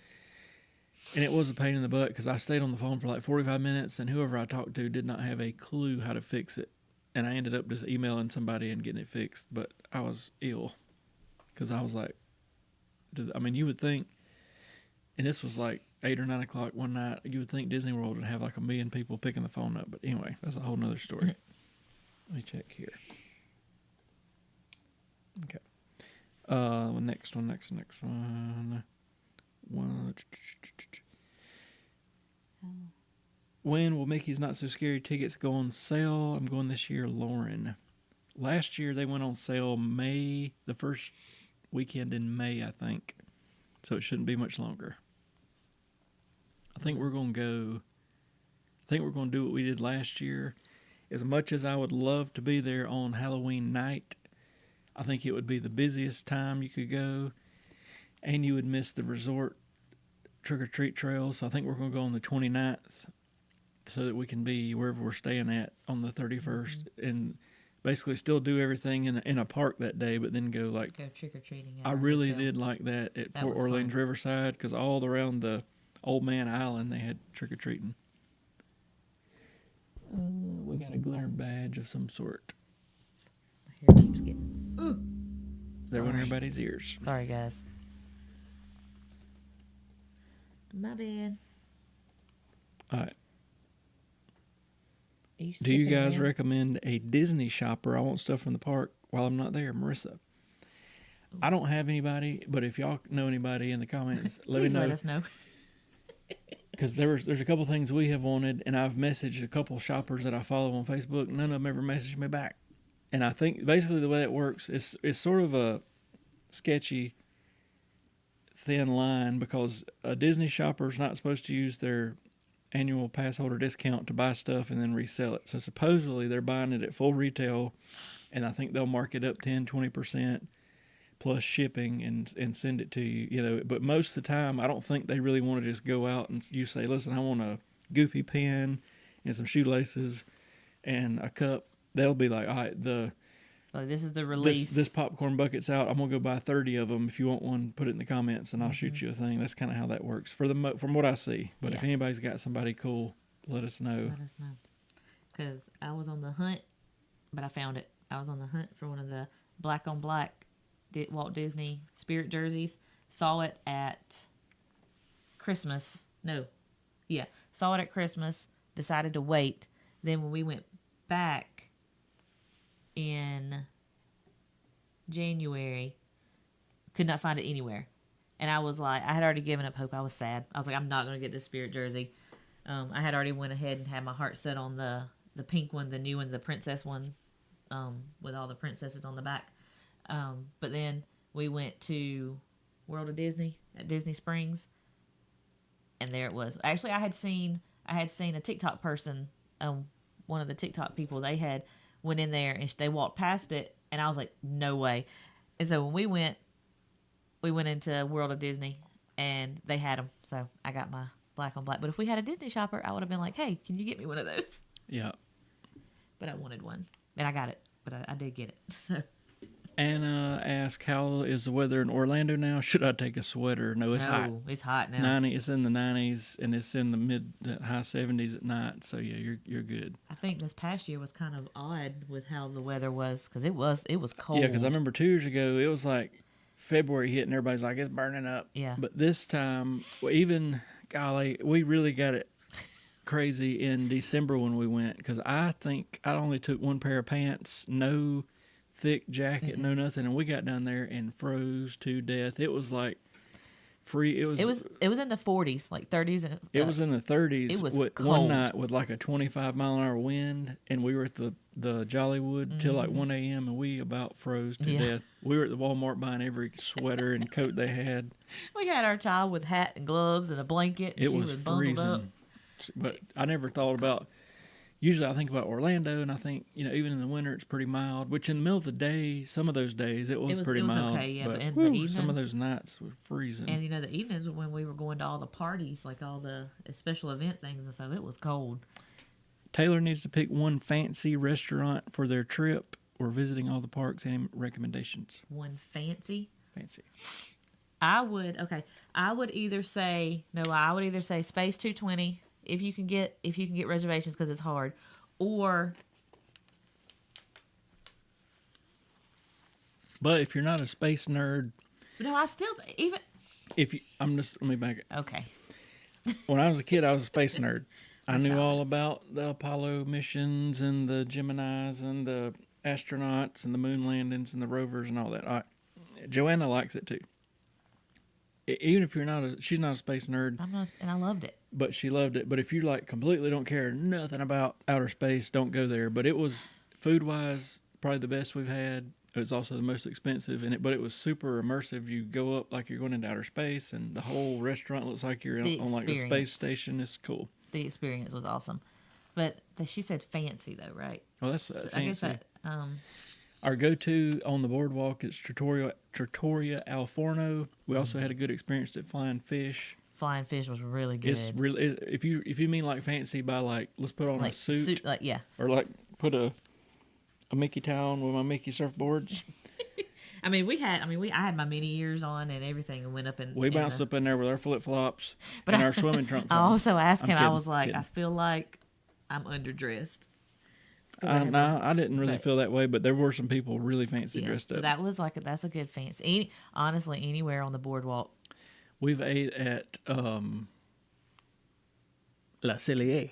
And it was a pain in the butt because I stayed on the phone for like 45 minutes and whoever I talked to did not have a clue how to fix it. And I ended up just emailing somebody and getting it fixed. But I was ill because I was like, you would think, and this was like 8 or 9 o'clock one night, you would think Disney World would have like 1 million people picking the phone up. But anyway, that's a whole nother story. Let me check here. Okay. Next one. When will Mickey's Not So Scary tickets go on sale? I'm going this year, Lauren. Last year they went on sale the first weekend in May, I think. So it shouldn't be much longer. I think we're going to do what we did last year. As much as I would love to be there on Halloween night, I think it would be the busiest time you could go, and you would miss the resort trick-or-treat trail. So I think we're going to go on the 29th so that we can be wherever we're staying at on the 31st. And basically still do everything in a park that day, but then go like. Go trick or treating. I really did like that at That Port was Orleans fun. Riverside because all around the Old Man Island they had trick or treating. We got a glitter badge of some sort. My hair keeps getting. Ooh. They're in Sorry. everybody's ears. Sorry, guys. My bad. All right. Do Do you guys recommend a Disney shopper? I want stuff from the park while I'm not there, Marissa. I don't have anybody, but if y'all know anybody in the comments, let me know. Let us know. Because there's a couple things we have wanted, and I've messaged a couple shoppers that I follow on Facebook. None of them ever messaged me back. And I think basically the way it works is it's sort of a sketchy, thin line because a Disney shopper is not supposed to use their annual pass holder discount to buy stuff and then resell it. So supposedly they're buying it at full retail, and I think they'll mark it up 10-20% plus shipping and send it to you. You know, but most of the time I don't think they really want to just go out and you say, listen, I want a Goofy pen and some shoelaces and a cup. They'll be like, all right, this is the release. This popcorn bucket's out. I'm gonna go buy 30 of them. If you want one, put it in the comments, and I'll shoot you a thing. That's kind of how that works from what I see. But if anybody's got somebody cool, let us know. Let us know. Because I was on the hunt, but I found it. I was on the hunt for one of the black on black Walt Disney Spirit jerseys. Saw it at Christmas. Saw it at Christmas. Decided to wait. Then when we went back in January, could not find it anywhere. And I was like, I had already given up hope. I was sad. I was like, I'm not going to get this Spirit jersey. I had already went ahead and had my heart set on the pink one, the new one, the princess one, with all the princesses on the back. But then we went to World of Disney at Disney Springs, and there it was. Actually, I had seen a TikTok person, one of the TikTok people, they had went in there and they walked past it, and I was like, no way. And so when we went into World of Disney, and they had them. So I got my black on black. But if we had a Disney shopper, I would have been like, hey, can you get me one of those? Yeah. But I wanted one, and I got it. But I did get it. So. Anna asked, how is the weather in Orlando now? Should I take a sweater? No, it's hot. It's hot now. It's in the 90s, and it's in the high 70s at night. So yeah, you're good. I think this past year was kind of odd with how the weather was, because it was cold. Yeah, because I remember 2 years ago it was like February hit, and everybody's like, it's burning up. Yeah. But this time, golly, we really got it crazy in December when we went, because I think I only took one pair of pants, no thick jacket, no nothing, and we got down there and froze to death. It was like it was in the 40s, like 30s. It was in the 30s. It was cold. cold. One night with like a 25-mile-an-hour wind, and we were at the Jollywood till like 1 a.m. and we about froze to death. We were at the Walmart buying every sweater and coat they had. We had our child with hat and gloves and a blanket. It she was bundled freezing. up. But I never thought about. Usually I think about Orlando, and I think, even in the winter it's pretty mild, which in the middle of the day, some of those days it was pretty mild. Okay, yeah, but in whew, the evening, some of those nights were freezing. And the evenings when we were going to all the parties, like all the special event things and stuff, it was cold. Taylor needs to pick one fancy restaurant for their trip. We're visiting all the parks. Any recommendations? One fancy? Fancy. I would either say Space 220 if you can get reservations, because it's hard, or. But if you're not a space nerd, no, I still even. Let me back it. Okay. When I was a kid, I was a space nerd. I knew all about the Apollo missions and the Geminis and the astronauts and the moon landings and the rovers and all that. All right. Joanna likes it too. Even if she's not a space nerd. I'm not, and I loved it. But she loved it. But if you completely don't care nothing about outer space, don't go there. But it was, food-wise, probably the best we've had. It was also the most expensive, but it was super immersive. You go up like you're going into outer space, and the whole restaurant looks like you're on like the space station. It's cool. The experience was awesome. But she said fancy though, right? Oh, that's fancy. I guess our go-to on the boardwalk is Trattoria Al Forno. We also had a good experience at Flying Fish. Flying Fish was really good. It's really, if you mean like fancy by like, let's put on a suit like, yeah, or like put a a Mickey town with my Mickey surfboards. I had my mini ears on and everything, and went up We bounced up in there with our flip flops But and our swimming trunks I on. also asked I'm him. kidding, I was like, kidding. I feel like I'm underdressed. 'Cause I didn't really but- feel that way, but there were some people really fancy yeah, dressed so up. that was like that's a good fancy. Honestly, anywhere on the boardwalk. We've ate at La Cellier.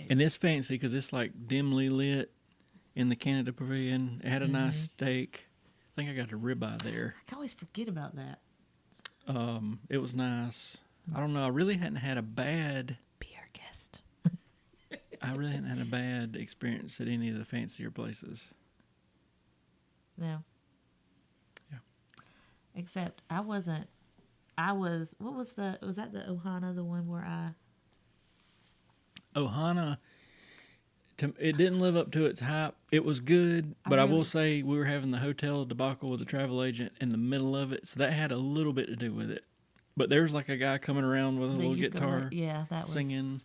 And it's fancy because it's like dimly lit in the Canada Pavilion. It had a nice steak. I think I got a ribeye there. I can always forget about that. It was nice. I don't know. I really hadn't had a bad. Be our guest. I really hadn't had a bad experience at any of the fancier places. No. Yeah. Except I wasn't. Was that the Ohana, the one where Ohana, it didn't live up to its hype. It was good, but I will say we were having the hotel debacle with the travel agent in the middle of it, so that had a little bit to do with it. But there's like a guy coming around with a little guitar, singing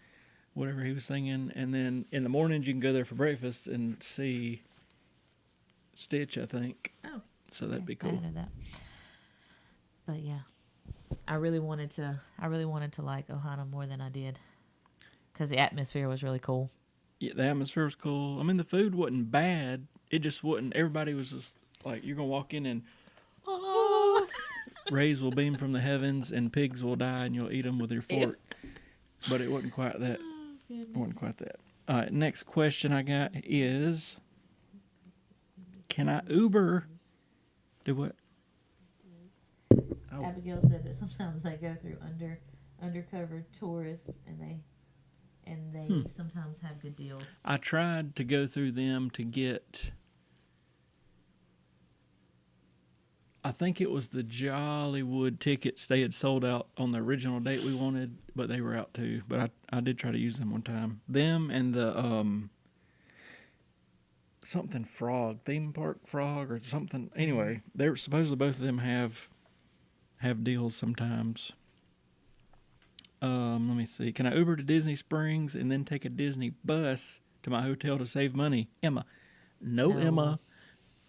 whatever he was singing, and then in the mornings you can go there for breakfast and see Stitch, I think. Oh, so that'd be cool. I know that. But yeah, I really wanted to like Ohana more than I did because the atmosphere was really cool. Yeah, the atmosphere was cool. I mean, the food wasn't bad. It just wasn't. Everybody was just like, you're gonna walk in and rays will beam from the heavens and pigs will die and you'll eat them with your fork. But it wasn't quite that. It wasn't quite that. All right, next question I got is, can I Uber? Do what? Oh. Abigail said that sometimes they go through undercover tourists and they sometimes have good deals. I tried to go through them to get, I think it was the Jollywood tickets. They had sold out on the original date we wanted, but they were out too. But I did try to use them one time. Them and the something frog, theme park frog or something. Anyway, they're supposedly both of them have deals sometimes. Let me see. Can I Uber to Disney Springs and then take a Disney bus to my hotel to save money? Emma. No. Emma.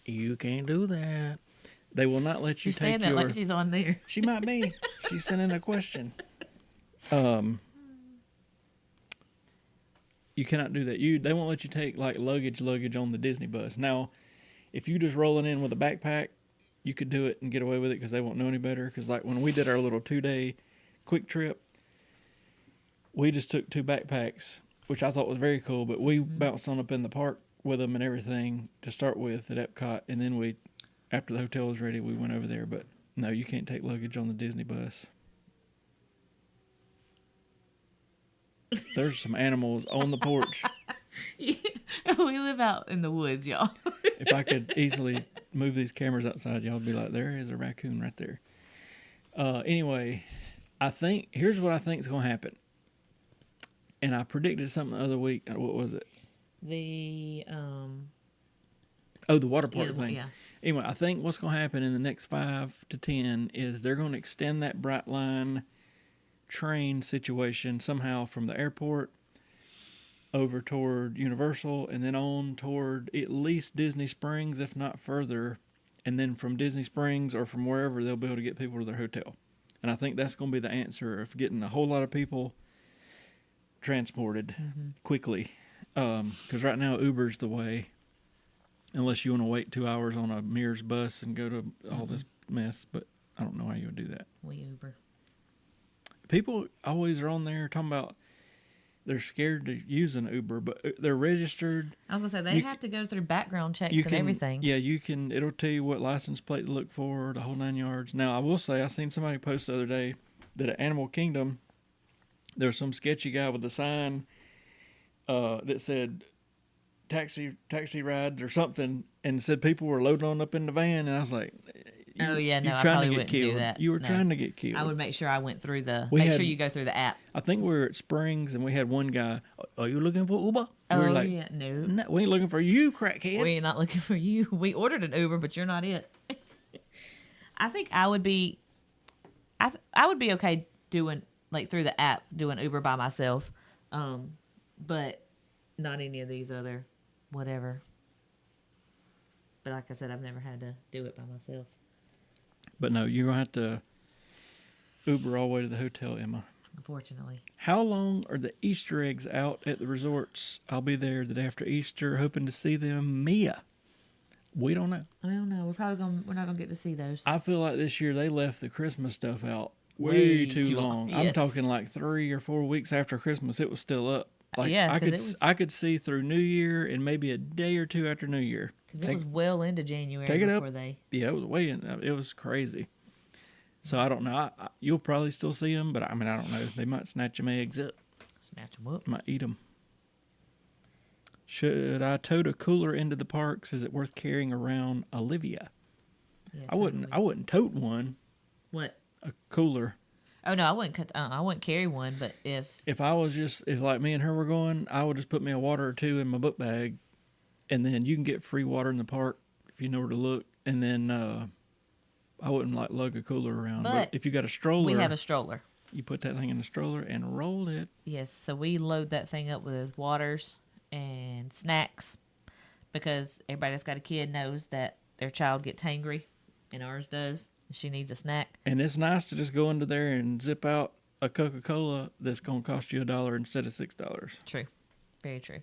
You can't do that. They will not let you You're take saying that like she's on there. She might be. She's sending a question. You cannot do that. They won't let you take like luggage on the Disney bus. Now, if you just rolling in with a backpack, you could do it and get away with it because they won't know any better. Because like when we did our little 2-day quick trip, we just took 2 backpacks, which I thought was very cool. But we bounced on up in the park with them and everything to start with at Epcot, and then after the hotel was ready, we went over there. But no, you can't take luggage on the Disney bus. There's some animals on the porch. We live out in the woods, y'all. If I could easily move these cameras outside, y'all would be like, there is a raccoon right there. Anyway, here's what I think is going to happen. And I predicted something the other week. What was it? The the water park thing. Yeah. Anyway, I think what's going to happen in the next 5 to 10 is they're going to extend that Brightline train situation somehow from the airport over toward Universal and then on toward at least Disney Springs, if not further. And then from Disney Springs or from wherever, they'll be able to get people to their hotel. And I think that's going to be the answer of getting a whole lot of people transported quickly. Because right now Uber's the way, unless you want to wait 2 hours on a Mears bus and go to all this mess. But I don't know how you would do that. We Uber. People always are on there talking about they're scared to use an Uber, but they're registered. I was going to say, they have to go through background checks and everything. Yeah, it'll tell you what license plate to look for, the whole 9 yards. Now, I will say, I seen somebody post the other day that at Animal Kingdom, there was some sketchy guy with a sign that said taxi rides or something, and said people were loading on up in the van, and I was like, I probably wouldn't do that. You were trying to get killed. I would make sure I went through sure you go through the app. I think we were at Springs, and we had one guy, are you looking for Uber? We were like, yeah, no. We ain't looking for you, crackhead. We ain't not looking for you. We ordered an Uber, but you're not it. I think I would be okay doing, like, through the app, doing Uber by myself. But not any of these other whatever. But like I said, I've never had to do it by myself. But no, you're going to have to Uber all the way to the hotel, Emma. Unfortunately. How long are the Easter eggs out at the resorts? I'll be there the day after Easter, hoping to see them. Mia. We don't know. I don't know. We're not gonna get to see those. I feel like this year they left the Christmas stuff out way too long. Yes. I'm talking like 3 or 4 weeks after Christmas, it was still up. Like yeah, I could see through New Year and maybe a day or two after New Year. Because it was well into January take it before up. they. Yeah, it was way in. It was crazy. So I don't know. You'll probably still see them, but I mean I don't know. They might snatch them eggs up. Snatch them up. Might eat them. Should I tote a cooler into the parks? Is it worth carrying around? Olivia. Yes, I wouldn't tote one. What? A cooler. Oh no, I wouldn't carry one. But if like me and her were going, I would just put me a water or two in my book bag, and then you can get free water in the park if you know where to look. And then I wouldn't like lug a cooler around. But if you got a stroller, we have a stroller. You put that thing in the stroller and roll it. Yes, so we load that thing up with waters and snacks because everybody that's got a kid knows that their child gets hangry, and ours does. She needs a snack. And it's nice to just go into there and zip out a Coca-Cola that's going to cost you $1 instead of $6. True. Very true.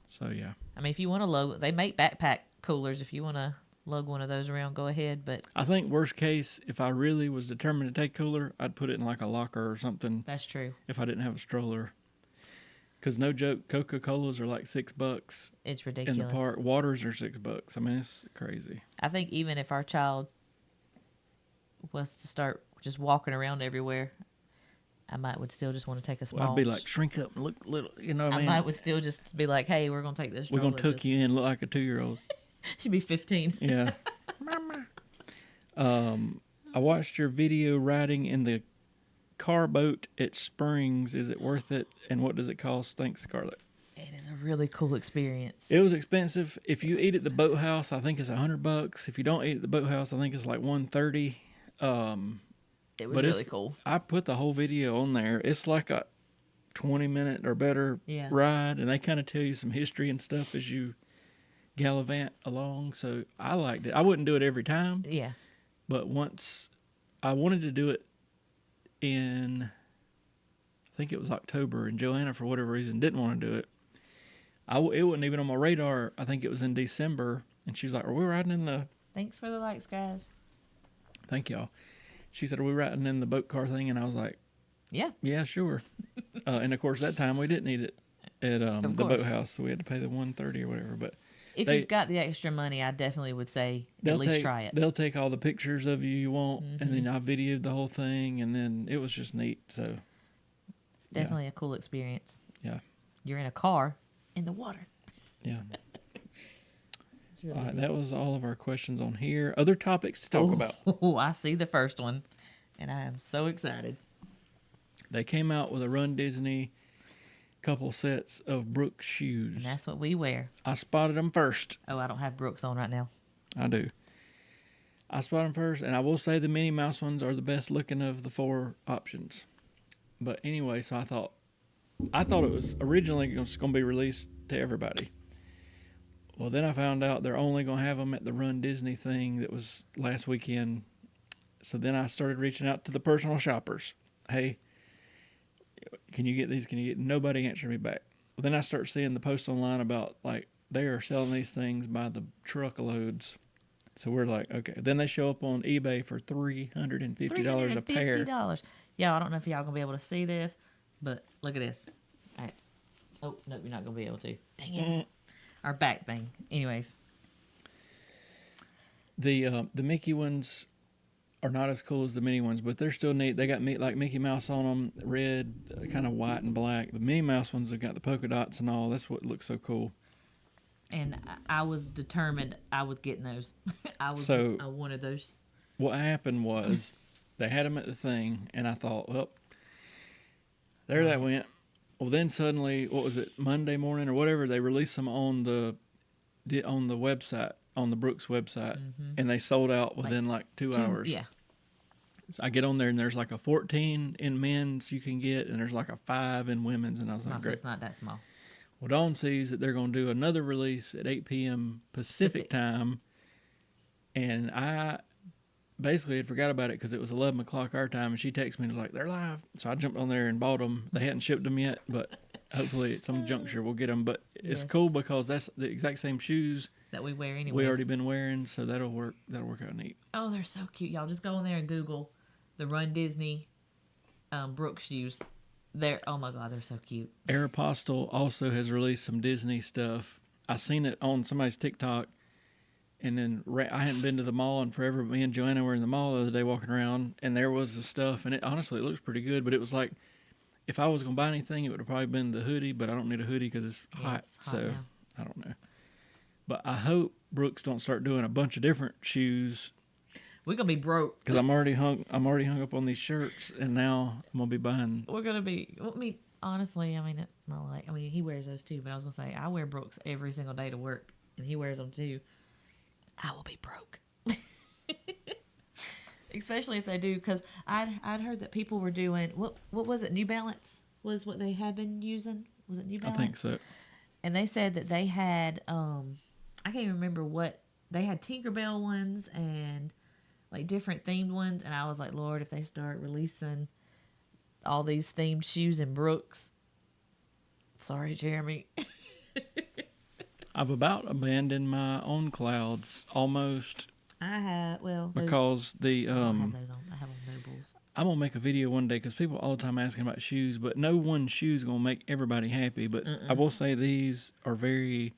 So, yeah. I mean, if you want to lug, they make backpack coolers. If you want to lug one of those around, go ahead. But I think worst case, if I really was determined to take cooler, I'd put it in like a locker or something. That's true. If I didn't have a stroller. Because no joke, Coca-Colas are like $6. It's ridiculous. In the park. Waters are $6. I mean, it's crazy. I think even if our child was to start just walking around everywhere, I would still just want to take a small. I'd be like, shrink up and look little. You know what I mean? Would still just be like, hey, we're going to take this stroller. We're going to tuck you in, look like a 2-year-old. She'd be 15. Yeah. I watched your video riding in the car boat at Springs. Is it worth it? And what does it cost? Thanks, Scarlett. It is a really cool experience. It was expensive. If you eat at the boathouse, I think it's $100. If you don't eat at the boathouse, I think it's like $130. It was really cool. I put the whole video on there. It's like a 20-minute or better ride, and they kind of tell you some history and stuff as you gallivant along. So I liked it. I wouldn't do it every time. Yeah. But once I wanted to do it in, I think it was October, and Joanna, for whatever reason, didn't want to do it. It wasn't even on my radar. I think it was in December, and she was like, "Are we riding in the?" Thanks for the likes, guys. Thank y'all. She said, "Are we riding in the boat car thing?" And I was like, "Yeah, sure." And of course, that time we didn't eat it at the boathouse, so we had to pay the $130 or whatever. But if you've got the extra money, I definitely would say at least try it. They'll take all the pictures of you want, and then I videoed the whole thing, and then it was just neat. So it's definitely a cool experience. Yeah, you're in a car in the water. Yeah. Really all right, that was all of our questions on here. Other topics to talk about. Oh, I see the first one, and I am so excited. They came out with a Run Disney couple sets of Brooks shoes. And that's what we wear. I spotted them first. Oh, I don't have Brooks on right now. I do. I spotted them first, and I will say the Minnie Mouse ones are the best looking of the 4 options. But anyway, so I thought it was originally just going to be released to everybody. Well, then I found out they're only going to have them at the Run Disney thing that was last weekend. So then I started reaching out to the personal shoppers. Hey, can you get these? Can you get? Nobody answered me back. Well, then I start seeing the posts online about like they are selling these things by the truckloads. So we're like, okay. Then they show up on eBay for $350 a pair. $350. Yeah, I don't know if y'all gonna be able to see this, but look at this. All right. Oh no, you're not gonna be able to. Dang it. Our back thing. Anyways, the Mickey ones are not as cool as the Minnie ones, but they're still neat. They got like Mickey Mouse on them, red, kind of white and black. The Minnie Mouse ones have got the polka dots and all. That's what looks so cool. And I was determined I was getting those. I wanted those. What happened was they had them at the thing, and I thought, well, there that went. Well, then suddenly, what was it, Monday morning or whatever, they released them on the website, on the Brooks website, and they sold out within like 2 hours. Yeah. So I get on there, and there's like a 14 in men's you can get, and there's like a 5 in women's, and I was like, great. It's not that small. Well, Dawn sees that they're going to do another release at 8 p.m. Pacific time, and I basically had forgot about it because it was 11 o'clock our time, and she texted me and was like, they're live. So I jumped on there and bought them. They hadn't shipped them yet, but hopefully at some juncture we'll get them. But it's cool because that's the exact same shoes that we wear anyway. We already been wearing, so that'll work out neat. Oh, they're so cute. Y'all just go on there and Google the Run Disney Brooks shoes. Oh my God, they're so cute. Aeropostale also has released some Disney stuff. I seen it on somebody's TikTok, and then I hadn't been to the mall in forever, but me and Joanna were in the mall the other day walking around, and there was the stuff, and it honestly, it looks pretty good, but it was like, if I was going to buy anything, it would have probably been the hoodie, but I don't need a hoodie because it's hot, so now. I don't know. But I hope Brooks don't start doing a bunch of different shoes. We're gonna be broke because I'm already hung up on these shirts, and now I'm gonna be buying. We're gonna be. I mean, honestly, it's not like. I mean, he wears those too, but I was gonna say I wear Brooks every single day to work, and he wears them too. I will be broke, especially if they do. Because I'd heard that people were doing what was it? New Balance was what they had been using. Was it New Balance? I think so. And they said that they had I can't even remember what they had. Tinkerbell ones and like different themed ones, and I was like, Lord, if they start releasing all these themed shoes in Brooks, sorry, Jeremy. I've about abandoned my own clouds almost. I have because the I have those on. I have on Nobles. I'm gonna make a video one day because people all the time asking about shoes, but no one shoe's gonna make everybody happy. But I will say these are very,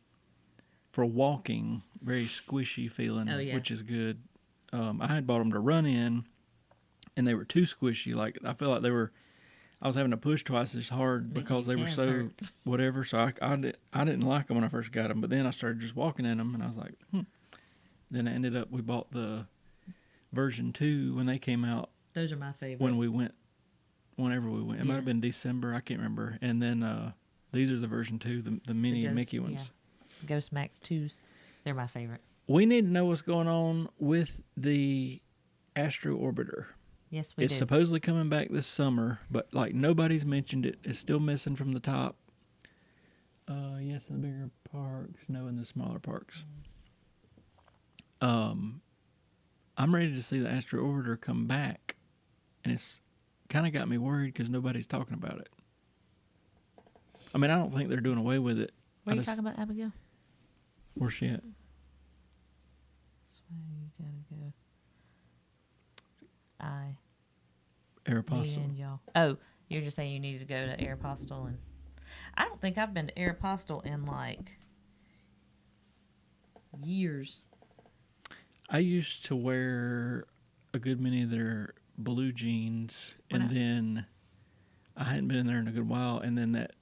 for walking, very squishy feeling, which is good. I had bought them to run in, and they were too squishy. Like I feel like I was having to push twice as hard because they were so whatever. So I didn't like them when I first got them, but then I started just walking in them, and I was like, Then I ended up we bought the version 2 when they came out. Those are my favorite. Whenever we went, it might have been December. I can't remember. And then these are the version 2, the mini Mickey ones. Yeah. Ghost Max 2s, they're my favorite. We need to know what's going on with the Astro Orbiter. Yes, we do. It's supposedly coming back this summer, but like nobody's mentioned it. It's still missing from the top. Yes, in the bigger parks, no, in the smaller parks. I'm ready to see the Astro Orbiter come back, and it's kind of got me worried because nobody's talking about it. I mean, I don't think they're doing away with it. Where are you talking about, Abigail? Where's she at? That's where you gotta go. Aeropostale. And y'all. Oh, you're just saying you needed to go to Aeropostale, and I don't think I've been to Aeropostale in like years. I used to wear a good many of their blue jeans, and then I hadn't been in there in a good while, and then that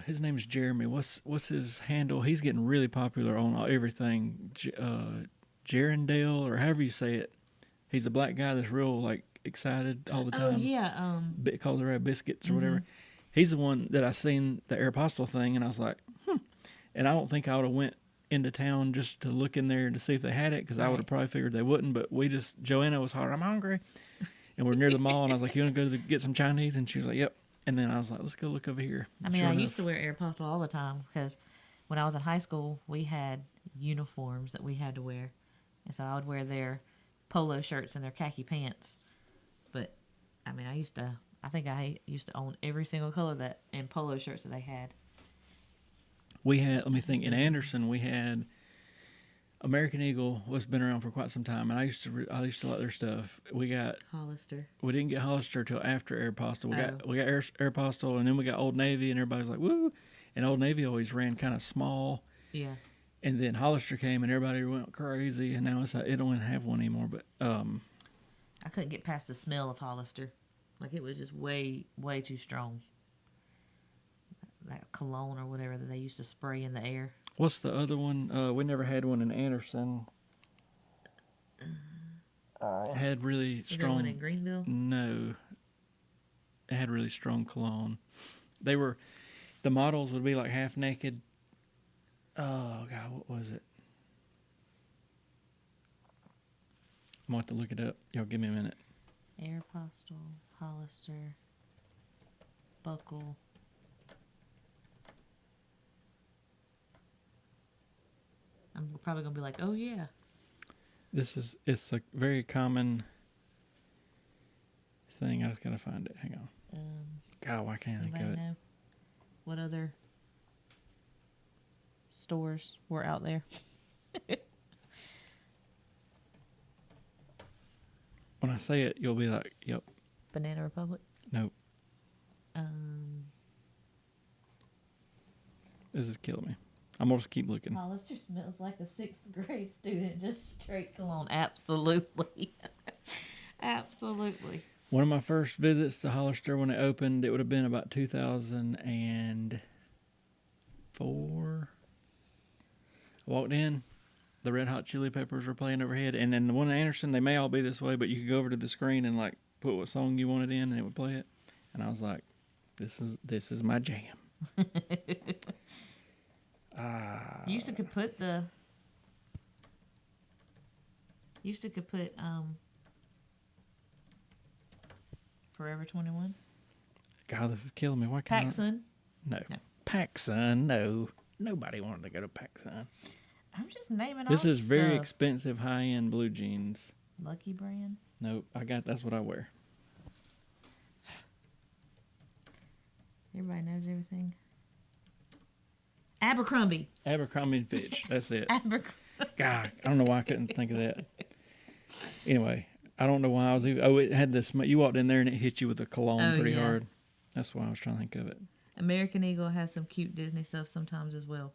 his name is Jeremy. What's his handle? He's getting really popular on everything. Jerendale, or however you say it. He's the black guy that's real like excited all the time. Oh yeah, calls her biscuits or whatever. He's the one that I seen the Aeropostale thing, and I was like, and I don't think I would have went into town just to look in there to see if they had it, because I would have probably figured they wouldn't. But Joanna was hard. I'm hungry, and we're near the mall, and I was like, you want to go get some Chinese? And she was like, yep. And then I was like, let's go look over here. I mean, I used to wear Aeropostale all the time because when I was in high school, we had uniforms that we had to wear, and so I would wear their polo shirts and their khaki pants. But I mean, I think I used to own every single color and polo shirts that they had. We had, let me think, in Anderson, we had American Eagle, was been around for quite some time, and I used to like their stuff. We got Hollister. We didn't get Hollister till after Aeropostale. We got Aeropostale, and then we got Old Navy, and everybody's like, woo! And Old Navy always ran kind of small. Yeah. And then Hollister came, and everybody went crazy, and now it don't even have one anymore. But I couldn't get past the smell of Hollister. Like, it was just way, way too strong. That cologne or whatever that they used to spray in the air. What's the other one? We never had one in Anderson. It had really strong. Is there one in Greenville? No. It had really strong cologne. The models would be like half naked. Oh, God, what was it? I'm going to have to look it up. Y'all give me a minute. Aeropostale, Hollister, Buckle. I'm probably gonna be like, oh yeah. It's a very common thing. I just gotta find it. Hang on. God, why can't I think Anybody of it? know what other stores were out there? When I say it, you'll be like, "Yep, Banana Republic. nope, Um, this is killing me." I'm gonna just keep looking. Hollister smells like a 6th grade student. Just straight cologne. Absolutely. Absolutely. One of my first visits to Hollister when it opened, it would have been about 2004. I walked in, the Red Hot Chili Peppers were playing overhead, and then the one in Anderson, they may all be this way, but you could go over to the screen and like put what song you wanted in, and it would play it. And I was like, "This is my jam." You used to could put Forever 21. God, this is killing me. Why can't PacSun. No. No. PacSun, no. Nobody wanted to go to PacSun. I'm just naming This off is very stuff. expensive, high-end blue jeans. Lucky brand. Nope, that's what I wear. Everybody knows everything. Abercrombie. Abercrombie and Fitch, that's it. Abercrombie. God, I don't know why I couldn't think of that. Anyway, I don't know why I was even... Oh, it had this... You walked in there and it hit you with a cologne pretty hard. That's why I was trying to think of it. American Eagle has some cute Disney stuff sometimes as well.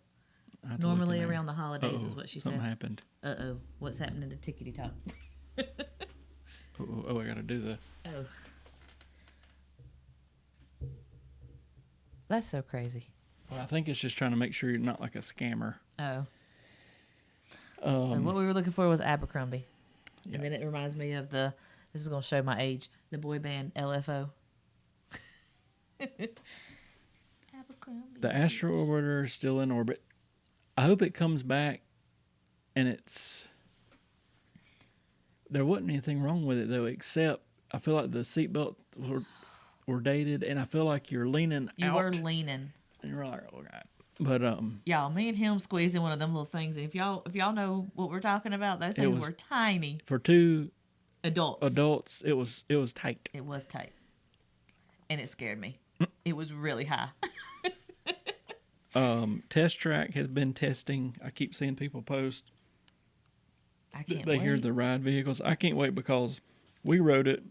I have to Normally look in there. around the holidays is what she said. Something happened. Uh-oh. What's happening to Tickety Top? Oh, I got to do the... Oh. That's so crazy. Well, I think it's just trying to make sure you're not like a scammer. Oh. So what we were looking for was Abercrombie. Yeah. And then it reminds me of this is going to show my age, the boy band LFO. Abercrombie. The Astro Orbiter is still in orbit. I hope it comes back and it's... There wasn't anything wrong with it, though, except I feel like the seatbelts were dated, and I feel like you're leaning out. You were leaning. And you're like, oh, God. But, Y'all, me and him squeezed in one of them little things. And if y'all know what we're talking about, those things were tiny. For two adults, it was tight. It was tight. And it scared me. It was really high. Test Track has been testing. I keep seeing people post. I can't They wait. hear the ride vehicles. I can't wait because we rode it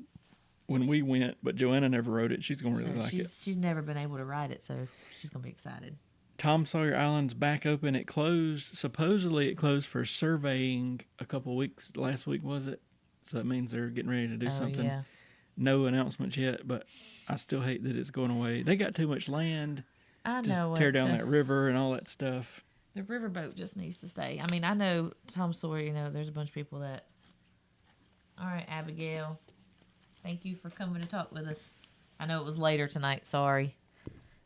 when we went, but Joanna never rode it. She's going to really like it. She's never been able to ride it, so she's going to be excited. Tom Sawyer Island's back open. It closed. Supposedly it closed for surveying a couple weeks. Last week, was it? So that means they're getting ready to do something. Yeah. No announcements yet, but I still hate that it's going away. They got too much land I to know tear down that river and all that stuff. The riverboat just needs to stay. I mean, I know Tom Sawyer, there's a bunch of people that... All right, Abigail. Thank you for coming to talk with us. I know it was later tonight. Sorry.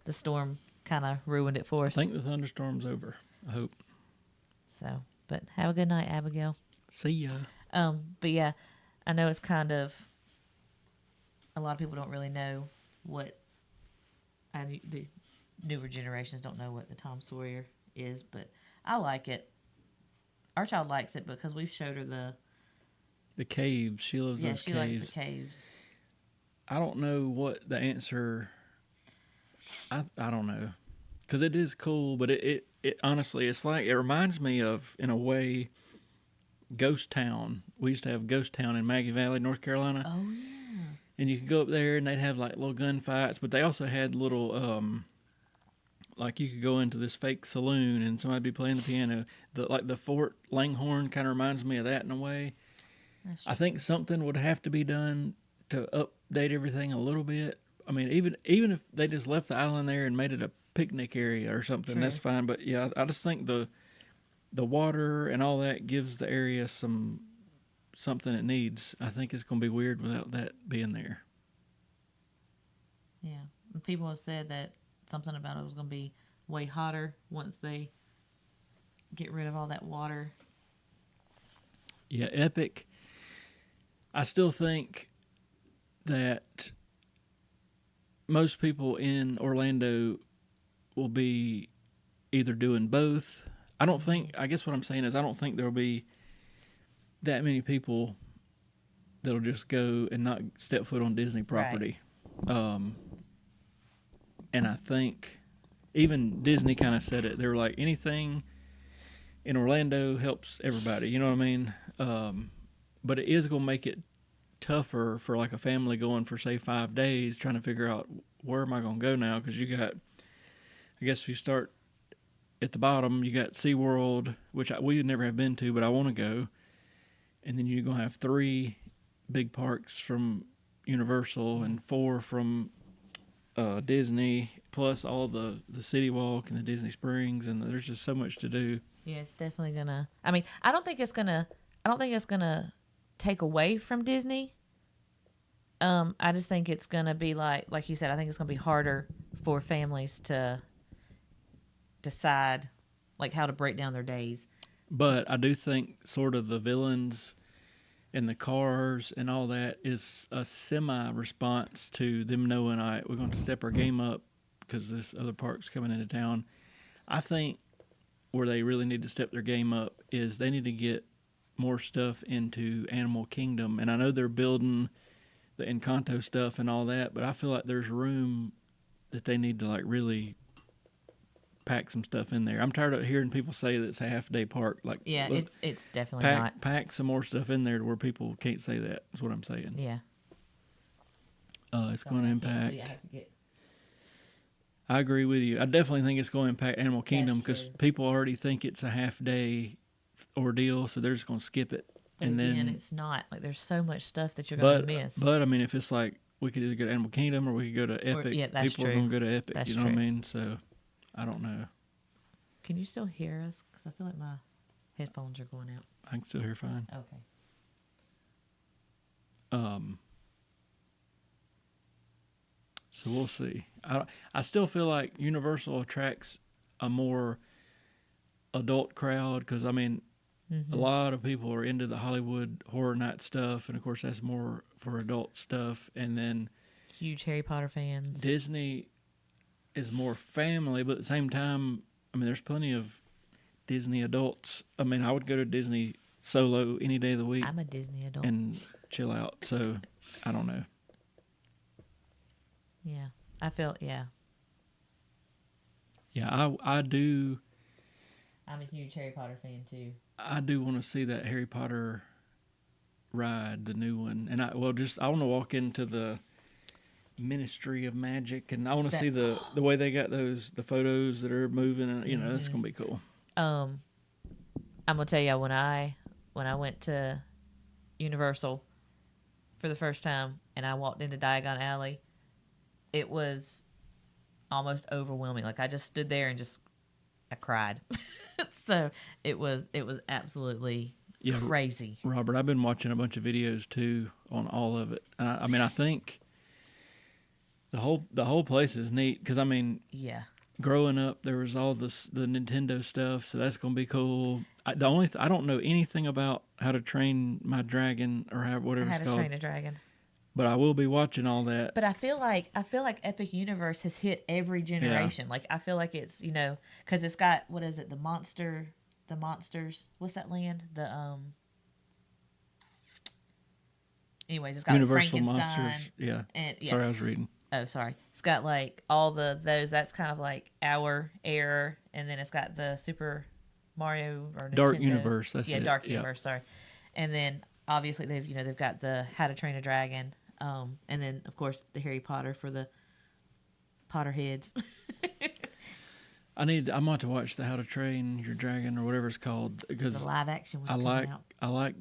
The storm kind of ruined it for us. I think the thunderstorm's over. I hope. So, but have a good night, Abigail. See ya. But yeah, I know it's kind of... A lot of people don't really know what... the newer generations don't know what the Tom Sawyer is, but I like it. Our child likes it because we've showed her the caves. She loves those caves. Yeah, she likes the caves. I don't know what the answer... I don't know. Because it is cool, but it honestly, it's like... It reminds me of, in a way, Ghost Town. We used to have Ghost Town in Maggie Valley, North Carolina. Oh, yeah. And you could go up there and they'd have like little gunfights, but they also had little... like you could go into this fake saloon and somebody be playing the piano. The Fort Langhorne kind of reminds me of that in a way. I think something would have to be done to update everything a little bit. I mean, even if they just left the island there and made it a picnic area or something, True. That's fine. But yeah, I just think the water and all that gives the area something it needs. I think it's going to be weird without that being there. Yeah. And people have said that something about it was going to be way hotter once they get rid of all that water. Yeah, Epic. I still think that most people in Orlando will be either doing both. I don't think. I guess what I'm saying is I don't think there'll be that many people that'll just go and not step foot on Disney property. Um, and I think even Disney kind of said it. They were like, anything in Orlando helps everybody. You know what I mean? But it is going to make it tougher for like a family going for say 5 days trying to figure out where am I going to go now, because you got, I guess if you start at the bottom, you got SeaWorld, which we would never have been to, but I want to go. And then you're going to have 3 big parks from Universal and 4 from Disney, plus all the City Walk and the Disney Springs, and there's just so much to do. Yeah, it's definitely gonna. I mean, I don't think it's gonna take away from Disney. I just think it's gonna be like you said. I think it's gonna be harder for families to decide like how to break down their days. But I do think sort of the villains and the cars and all that is a semi-response to them knowing, all right, we're going to step our game up because this other park's coming into town. I think where they really need to step their game up is they need to get more stuff into Animal Kingdom. And I know they're building the Encanto stuff and all that, but I feel like there's room that they need to like really pack some stuff in there. I'm tired of hearing people say that it's a half-day park. Like, Yeah, it's definitely not. Pack some more stuff in there to where people can't say that. Is what I'm saying. Yeah. It's going to impact. I agree with you. I definitely think it's going to impact Animal Kingdom because people already think it's a half-day ordeal, so they're just going to skip it. But and again, then it's not. Like, there's so much stuff that you're going to miss. But I mean, if it's like we could either go to Animal Kingdom or we could go to Epic. Yeah, that's people true. are going to go to Epic. That's you know true. what I mean? So I don't know. Can you still hear us? Because I feel like my headphones are going out. I can still hear fine. Okay. So we'll see. I still feel like Universal attracts a more adult crowd because, I mean, a lot of people are into the Hollywood Horror Night stuff, and of course that's more for adult stuff. And then Huge Harry Potter fans. Disney is more family, but at the same time, I mean, there's plenty of Disney adults. I mean, I would go to Disney solo any day of the week. I'm a Disney adult. And chill out. So I don't know. Yeah. I feel, yeah. Yeah, I do. I'm a huge Harry Potter fan too. I do want to see that Harry Potter ride, the new one. And I want to walk into the Ministry of Magic, and I want to see the way they got the photos that are moving, and that's going to be cool. I'm going to tell you, when I went to Universal for the first time and I walked into Diagon Alley, it was almost overwhelming. Like, I just stood there and I cried. So it was absolutely crazy. Robert, I've been watching a bunch of videos too on all of it. And I mean, I think the whole place is neat because, I mean, growing up there was all the Nintendo stuff, so that's going to be cool. I don't know anything about How to Train My Dragon or whatever it's called. How to Train a Dragon. But I will be watching all that. But I feel like Epic Universe has hit every generation. Yeah. Like, I feel like it's, because it's got, what is it, the monsters. What's that land? Anyways, it's got Universal Frankenstein. Monsters. Yeah. And, Sorry, I was reading. Oh, sorry. It's got like all those. That's kind of like our era, and then it's got the Super Mario or Nintendo. Dark Universe. That's it. Dark Universe. Sorry. And then obviously they've got the How to Train a Dragon, and then of course the Harry Potter for the Potterheads. I'm about to watch the How to Train Your Dragon or whatever it's called because the live action one's coming out. I like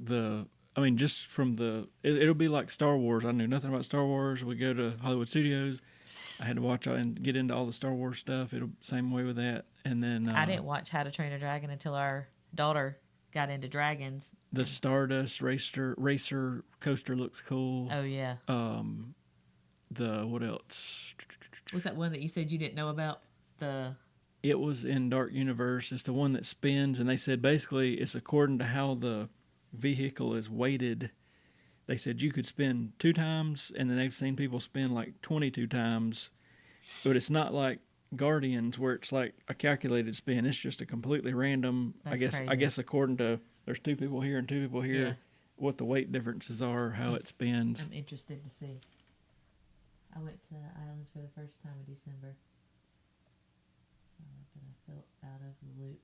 I mean, just from it'll be like Star Wars. I knew nothing about Star Wars. We go to Hollywood Studios. I had to watch and get into all the Star Wars stuff. It'll same way with that. And then I didn't watch How to Train a Dragon until our daughter got into dragons. The Stardust racer coaster looks cool. Oh yeah. What else? What's that one that you said you didn't know about? It was in Dark Universe. It's the one that spins, and they said basically it's according to how the vehicle is weighted. They said you could spin 2 times, and then they've seen people spin like 22 times, but it's not like Guardians where it's like a calculated spin. It's just a completely random. That's I crazy. guess according to there's two people here and two people here, Yeah. what the weight differences are, how it spins. I'm interested to see. I went to Islands for the first time in December. So but I felt out of the loop.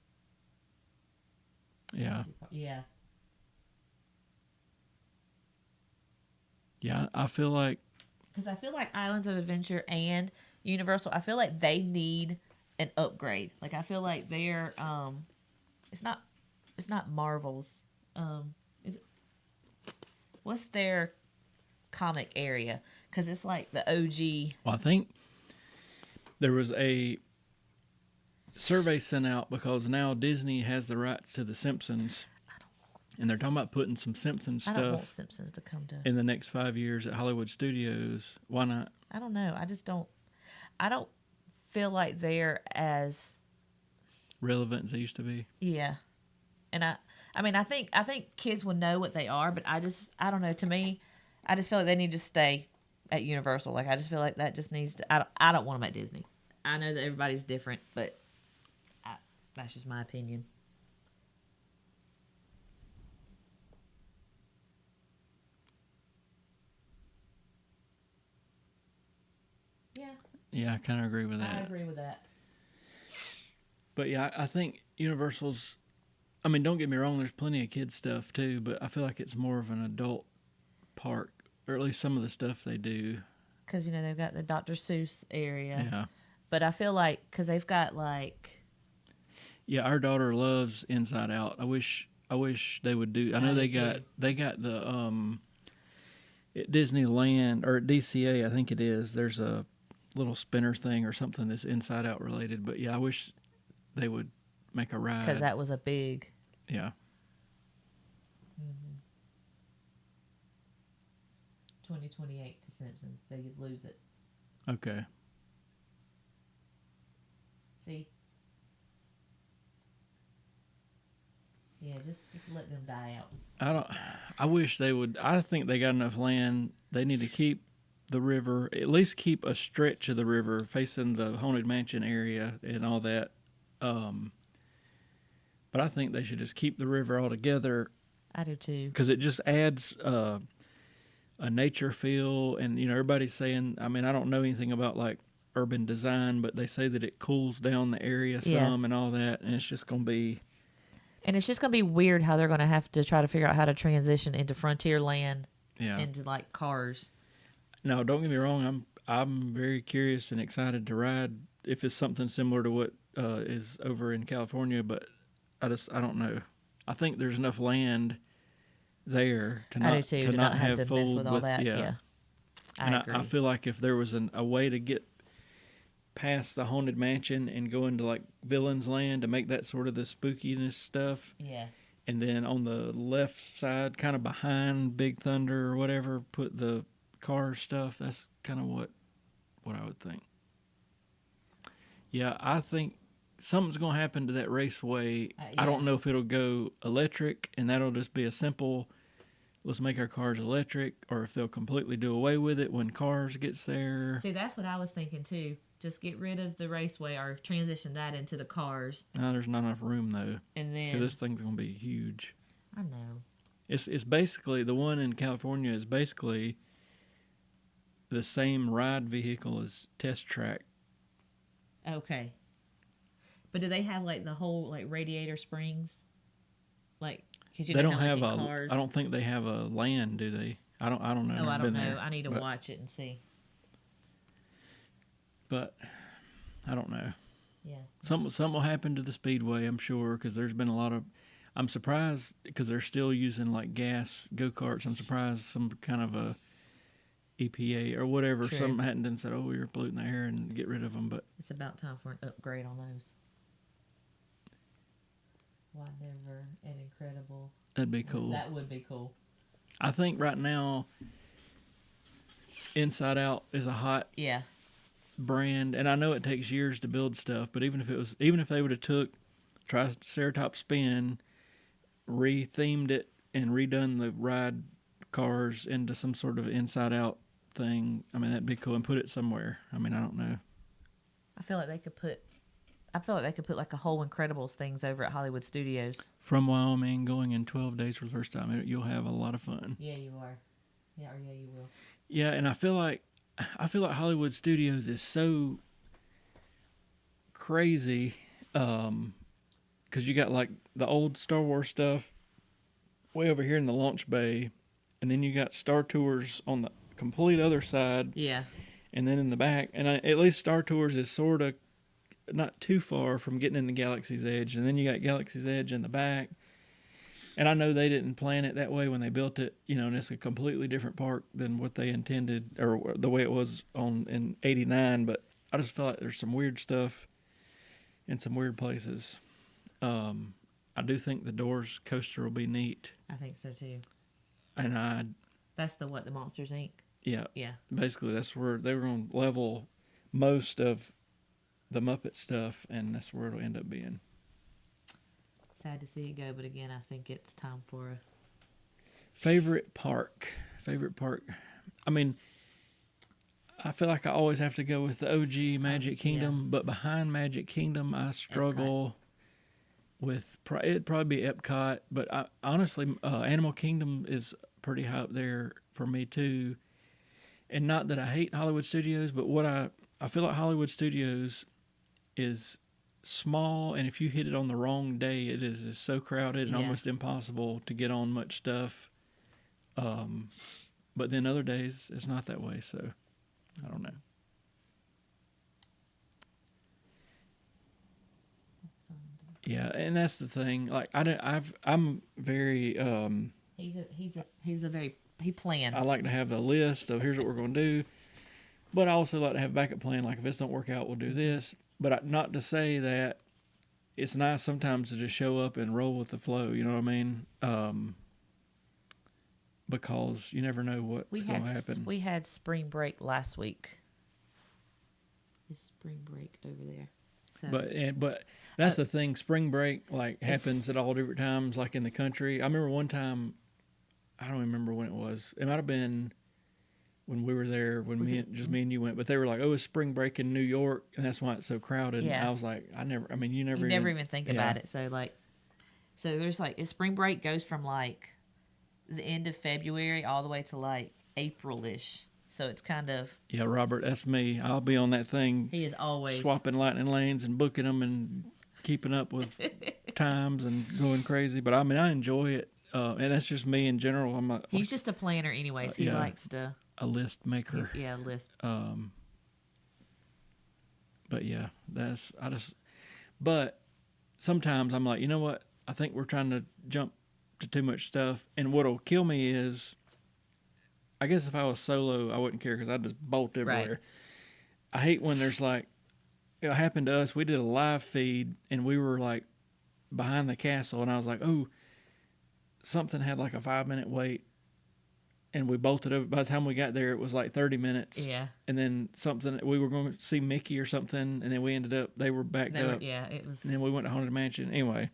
Yeah, Yeah. yeah. I feel like Because I feel like Islands of Adventure and Universal, I feel like they need an upgrade. Like I feel like they're it's not Marvel's. Is it, what's their comic area? Because it's like the OG. well, I think there was a survey sent out because now Disney has the rights to The Simpsons, and they're talking about putting some Simpsons I don't want stuff Simpsons to come to. in the next 5 years at Hollywood Studios. Why not? I don't know. I just don't. I don't feel like they're as Relevant as they used to be. yeah. And I mean, I think kids will know what they are, but I don't know. To me, I just feel like they need to stay at Universal. Like I just feel like that just needs to. I don't want them at Disney. I know that everybody's different, but that's just my opinion. Yeah, Yeah, I kind of agree with I that. agree with that. But yeah, I think Universal's. I mean, don't get me wrong. There's plenty of kids stuff too, but I feel like it's more of an adult park, or at least some of the stuff they do. Because they've got the Dr. Seuss area, Yeah. but I feel like because they've got like Yeah, our daughter loves Inside Out. I wish they would do. I know do they got the at Disneyland or at DCA, I think it is. There's a little spinner thing or something that's Inside Out related. But yeah, I wish they would make a ride. because that was a big. Yeah. 2028 to Simpsons. They could lose it. Okay. See? Yeah, just let them die out. I wish they would. I think they got enough land. They need to keep the river, at least keep a stretch of the river facing the Haunted Mansion area and all that. But I think they should just keep the river altogether I do too. because it just adds a nature feel. And everybody's saying. I mean, I don't know anything about like urban design, but they say that it cools down the area some and all that, and it's just gonna be. And it's just going to be weird how they're going to have to try to figure out how to transition into Frontierland Yeah. into like cars. No, don't get me wrong. I'm very curious and excited to ride if it's something similar to what is over in California. But I don't know. I think there's enough land there to I do not too, to to not have have to mess fold with all that. yeah. Yeah. And agree. I feel like if there was a way to get past the Haunted Mansion and go into like Villain's Land to make that sort of the spookiness stuff. Yeah. And then on the left side, kind of behind Big Thunder or whatever, put the car stuff. That's kind of what I would think. Yeah, I think something's going to happen to that raceway. I don't know if it'll go electric and that'll just be a simple, let's make our cars electric, or if they'll completely do away with it when cars gets there. See, that's what I was thinking too. Just get rid of the raceway or transition that into the cars. No, there's not enough room though. And then Because this thing's going to be huge. I know. It's basically, the one in California is basically the same ride vehicle as Test Track. Okay. But do they have like the whole like radiator springs? Like, cause They don't have like, a. in cars. I don't think they have a land, do they? I don't know. Oh, I've I don't been know. there, I need to but, watch it and see. But I don't know. Yeah. Something will happen to the speedway, I'm sure, because there's been a lot of. I'm surprised because they're still using like gas go karts. I'm surprised some kind of a EPA or whatever, True. something hadn't done said, oh, you're polluting the air and get rid of them. But It's about time for an upgrade on those. Why never an incredible? that'd be cool. That would be cool. I think right now, Inside Out is a hot Yeah. brand, and I know it takes years to build stuff, but even if they would have took Triceratops Spin, re-themed it and redone the ride cars into some sort of Inside Out thing, I mean, that'd be cool, and put it somewhere. I mean, I don't know. I feel like they could put. I feel like they could put like a whole Incredibles things over at Hollywood Studios. From Wyoming, going in 12 days for the first time, you'll have a lot of fun. Yeah, you are. Yeah, or yeah, you will. Yeah, and I feel like Hollywood Studios is so crazy, because you got like the old Star Wars stuff way over here in the launch bay, and then you got Star Tours on the complete other side. Yeah. And then in the back, and at least Star Tours is sort of not too far from getting into Galaxy's Edge, and then you got Galaxy's Edge in the back. And I know they didn't plan it that way when they built it, and it's a completely different park than what they intended or the way it was in '89. But I just feel like there's some weird stuff in some weird places. I do think the Doors coaster will be neat, I think so too. and That's the Monsters Inc. yeah, Yeah. basically that's where they were going to level most of the Muppet stuff, and that's where it'll end up being. Sad to see it go, but again, I think it's time for a Favorite park. I mean, I feel like I always have to go with the OG Magic Kingdom, but behind Magic Kingdom, I struggle with. It'd probably be Epcot, but honestly, Animal Kingdom is pretty high up there for me too. And not that I hate Hollywood Studios, but I feel like Hollywood Studios is small, and if you hit it on the wrong day, it is just so crowded and almost impossible to get on much stuff. But then other days it's not that way, so I don't know. Yeah, and that's the thing. Like I'm very he plans. I like to have a list of here's what we're going to do, but I also like to have a backup plan. Like if this don't work out, we'll do this. But not to say that it's nice sometimes to just show up and roll with the flow. You know what I mean? Because you never know what's going to happen. We had spring break last week. It's spring break over there. So. But that's the thing. Spring break happens at all different times, like in the country. I remember one time, I don't remember when it was. It might have been when we were there, when me and you went. But they were like, "Oh, it's spring break in New York, and that's why it's so crowded." Yeah. And I was like, you never even think about it. So there's spring break goes from the end of February all the way to April-ish. So it's kind of... Yeah, Robert, that's me. I'll be on that thing. He is always... swapping lightning lanes and booking them and keeping up with times and going crazy. But, I mean, I enjoy it. And that's just me in general. He's just a planner anyways. He likes to... A list maker. Yeah, list. But, yeah, But sometimes I'm like, you know what? I think we're trying to jump to too much stuff. And what'll kill me is... I guess if I was solo, I wouldn't care because I'd just bolt everywhere. Right. I hate when there's it happened to us. We did a live feed and we were behind the castle, and I was like, oh, something had a 5-minute wait, and we bolted over. By the time we got there, it was 30 minutes. Yeah. And then we were going to see Mickey or something, and then we ended up, they were backed up. Yeah, it was. And then we went to Haunted Mansion. Anyway.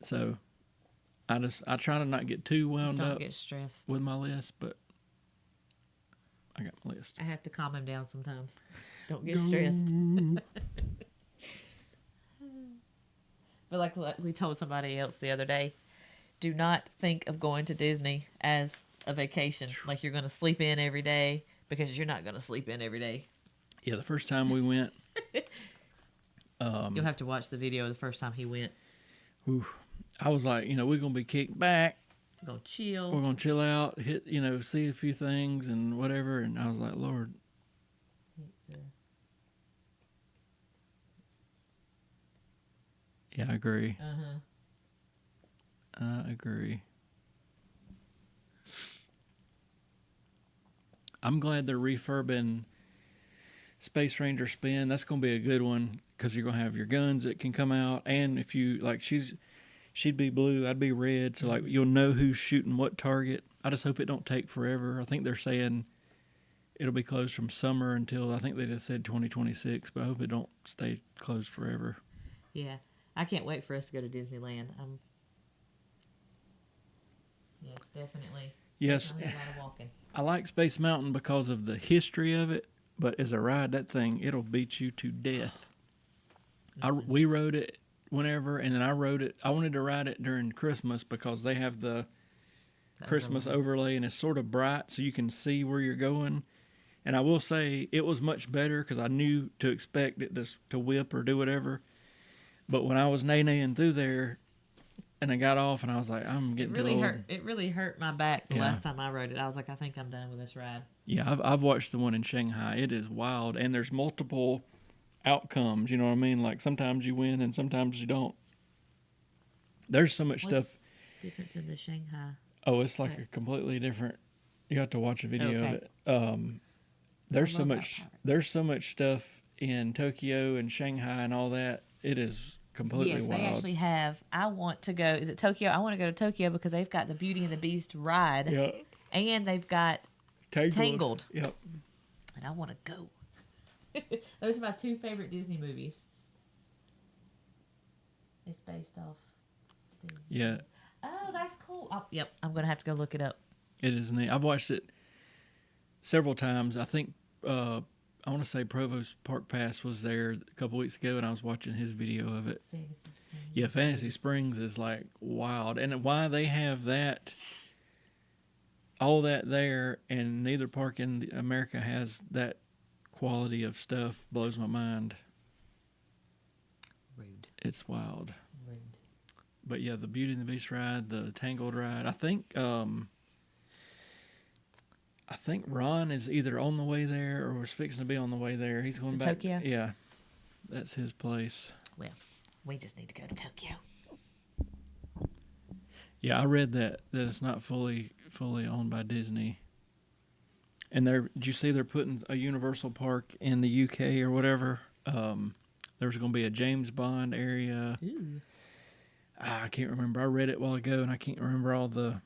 So. I try to not get too wound up. Don't get stressed with my list, but I got my list. I have to calm him down sometimes. Don't get stressed. But like we told somebody else the other day, do not think of going to Disney as a vacation. Like you're going to sleep in every day, because you're not going to sleep in every day. Yeah, the first time we went. You'll have to watch the video of the first time he went. Whew. I was like, we're going to be kicked back. We're going to chill. We're going to chill out, see a few things and whatever. And I was like, Lord. Yeah, I agree. I agree. I'm glad they're refurbing Space Ranger Spin. That's going to be a good one because you're going to have your guns that can come out. And if you, she'd be blue, I'd be red. So, you'll know who's shooting what target. I just hope it don't take forever. I think they're saying it'll be closed from summer until, I think they just said 2026, but I hope it don't stay closed forever. Yeah. I can't wait for us to go to Disneyland. Yeah, it's definitely... Yes. Definitely a lot of walking. I like Space Mountain because of the history of it, But as a ride, that thing, it'll beat you to death. We rode it whenever, and then I rode it. I wanted to ride it during Christmas because they have the Christmas overlay, and it's sort of bright, so you can see where you're going. And I will say it was much better because I knew to expect it to whip or do whatever. But when I was nay-naying through there, and I got off, and I was like, I'm getting too old. It really hurt my back the last time I rode it. I was like, I think I'm done with this ride. Yeah, I've watched the one in Shanghai. It is wild, and there's multiple outcomes. You know what I mean? Like sometimes you win, and sometimes you don't. There's so much stuff. Difference in the Shanghai. Oh, it's like a completely different. You have to watch a video of it. There's so much. There's so much stuff in Tokyo and Shanghai and all that. It is completely wild. Yes, they actually have. I want to go. Is it Tokyo? I want to go to Tokyo because they've got the Beauty and the Beast ride. Yeah. And they've got Tangled. Yep. And I want to go. Those are my two favorite Disney movies. It's based off Disney. Yeah. Oh, that's cool. Oh, yep. I'm going to have to go look it up. It is neat. I've watched it several times. I think I want to say Provost Park Pass was there a couple weeks ago, and I was watching his video of it. Fantasy Springs. Yeah, Fantasy Springs is like wild, and why they have that, all that there, and neither park in America has that quality of stuff blows my mind. Rude. It's wild. Rude. But yeah, the Beauty and the Beast ride, the Tangled ride. I think Ron is either on the way there or was fixing to be on the way there. He's going back. Tokyo? Yeah, that's his place. Well, we just need to go to Tokyo. Yeah, I read that it's not fully owned by Disney. And did you see they're putting a Universal Park in the UK or whatever? There's going to be a James Bond area. Ooh. I can't remember. I read it a while ago, and I can't remember all the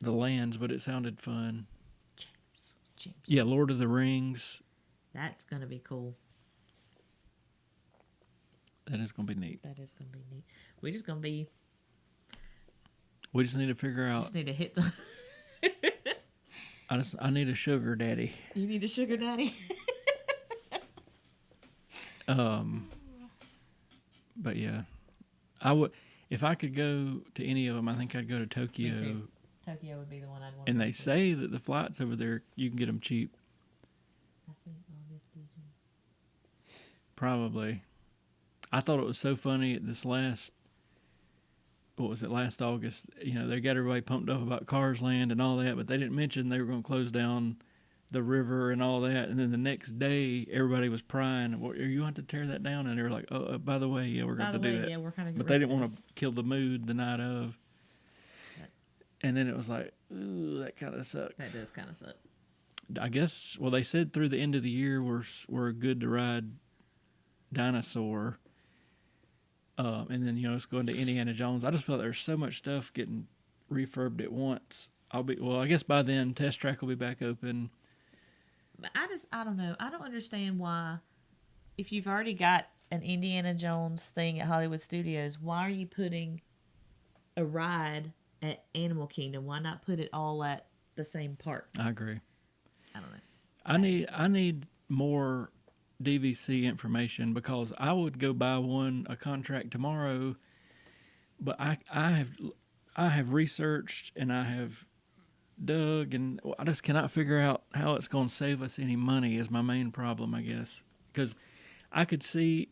lands, but it sounded fun. James. Yeah, Lord of the Rings. That's going to be cool. That is going to be neat. That is going to be neat. We're just going to be... We just need to figure out... just need to hit the... I need a sugar daddy. You need a sugar daddy? But yeah. I would... If I could go to any of them, I think I'd go to Tokyo. Me too. Tokyo would be the one I'd want And to they say that the flights over there, you can get them cheap. I think August, did you? Probably. I thought it was so funny at this last August, they got everybody pumped up about Cars Land and all that, but they didn't mention they were going to close down the river and all that. And then the next day, everybody was prying, "Are you going to tear that down?" And they were like, "Oh, by the way, yeah, we're going to do that." Yeah, we're kind of. But they didn't want to kill the mood the night of. And then it was like, ooh, that kind of sucks. That does kind of suck. I guess, well, they said through the end of the year we're good to ride Dinosaur. And then, it's going to Indiana Jones. I just felt there's so much stuff getting refurbed at once. I guess by then, Test Track will be back open. But I don't know. I don't understand why, if you've already got an Indiana Jones thing at Hollywood Studios, why are you putting a ride at Animal Kingdom? Why not put it all at the same park? I agree. I don't know. I need more DVC information because I would go buy a contract tomorrow, but I have researched and I have dug and I just cannot figure out how it's going to save us any money is my main problem, I guess. Because I could see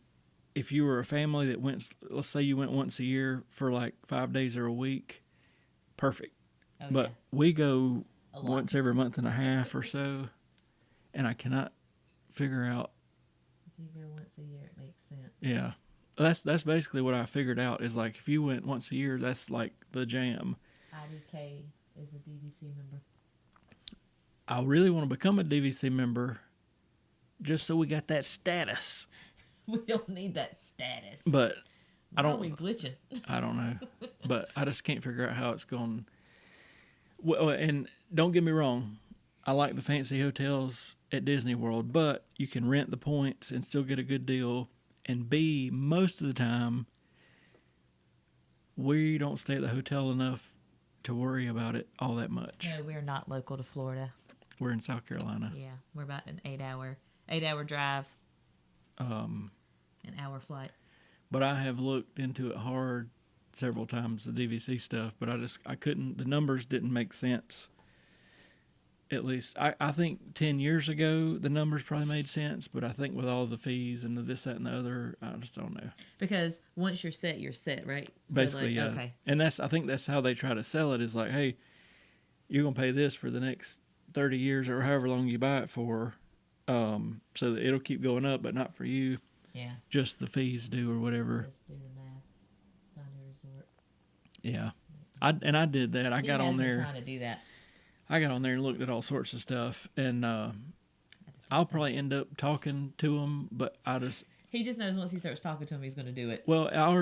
if you were a family that let's say you went once a year for like 5 days or a week, perfect. Oh, but yeah. we go once every month and a half or so, and I cannot figure out. If you go once a year, it makes sense. Yeah, that's basically what I figured out is like if you went once a year, that's like the jam. IDK is a DVC member. I really want to become a DVC member, just so we got that status. We don't need that status. But Why are we glitching? I don't know, but I just can't figure out how it's going. Well, and don't get me wrong, I like the fancy hotels at Disney World, but you can rent the points and still get a good deal. And B, most of the time, we don't stay at the hotel enough to worry about it all that much. No, we're not local to Florida. We're in South Carolina. Yeah, we're about an 8-hour drive, Um, an hour flight. but I have looked into it hard several times, the DVC stuff, but I couldn't, the numbers didn't make sense. At least I think 10 years ago the numbers probably made sense, but I think with all the fees and the this, that, and the other, I just don't know. Because once you're set, right? Basically, so, yeah. Okay. And I think that's how they try to sell it, is like, hey, you're gonna pay this for the next 30 years or however long you buy it for, so that it'll keep going up, but not for you. Yeah. Just the fees do or whatever. Just do the math. Find a resort. Yeah. I did that. I got on there. Trying to do that. I got on there and looked at all sorts of stuff, and I'll probably end up talking to him, but he just knows once he starts talking to him, he's going to do it. Well, I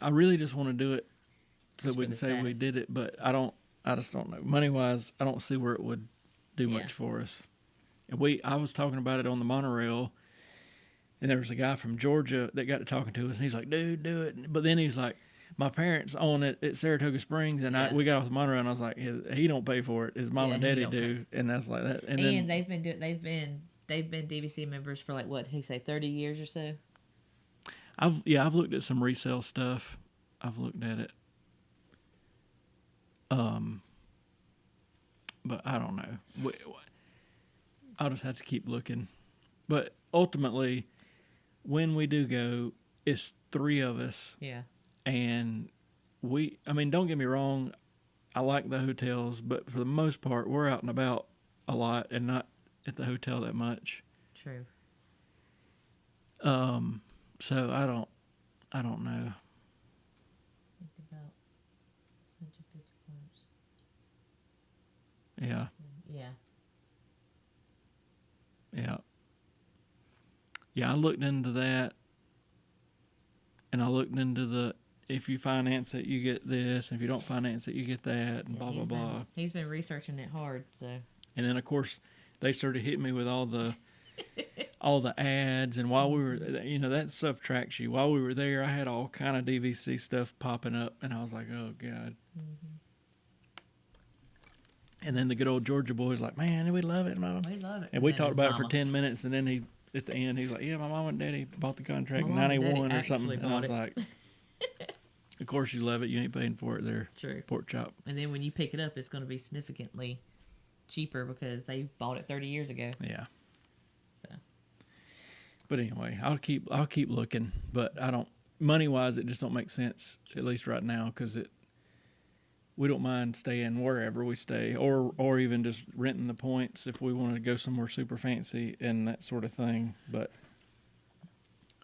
really just want to do it so we can say we did it, but I just don't know. Money-wise, I don't see where it would do much for us. And I was talking about it on the monorail, and there was a guy from Georgia that got to talking to us, and he's like, dude, do it. But then he's like, my parents own it at Saratoga Springs, and we got off the monorail, and I was like, he don't pay for it. His mom and daddy do, and that's like that. And then, they've been DVC members for like what he say 30 years or so. I've looked at some resale stuff. I've looked at it. But I don't know. I'll just have to keep looking. But ultimately, when we do go, it's 3 of us. Yeah. And don't get me wrong, I like the hotels, but for the most part, we're out and about a lot and not at the hotel that much. True. So I don't know. Think about 150 points. Yeah. Yeah. Yeah. Yeah, I looked into that, and I looked into if you finance it, you get this. And if you don't finance it, you get that, and blah, blah, blah. He's been researching it hard, so. And then, of course, they started hitting me with all the ads. And while we were, that stuff tracks you. While we were there, I had all kind of DVC stuff popping up, and I was like, oh, God. Mm-hmm. And then the good old Georgia boy's like, man, we love it, Mom. We love it. And we talked about it for 10 minutes, and then at the end, he's like, yeah, my mom and daddy bought the contract in 91 or something. And I was like, of course you love it. You ain't paying for it there. True. Pork chop. And then when you pick it up, it's going to be significantly cheaper because they bought it 30 years ago. Yeah. So. But anyway, I'll keep looking, but money-wise, it just don't make sense, at least right now, because we don't mind staying wherever we stay, or even just renting the points if we wanted to go somewhere super fancy and that sort of thing. But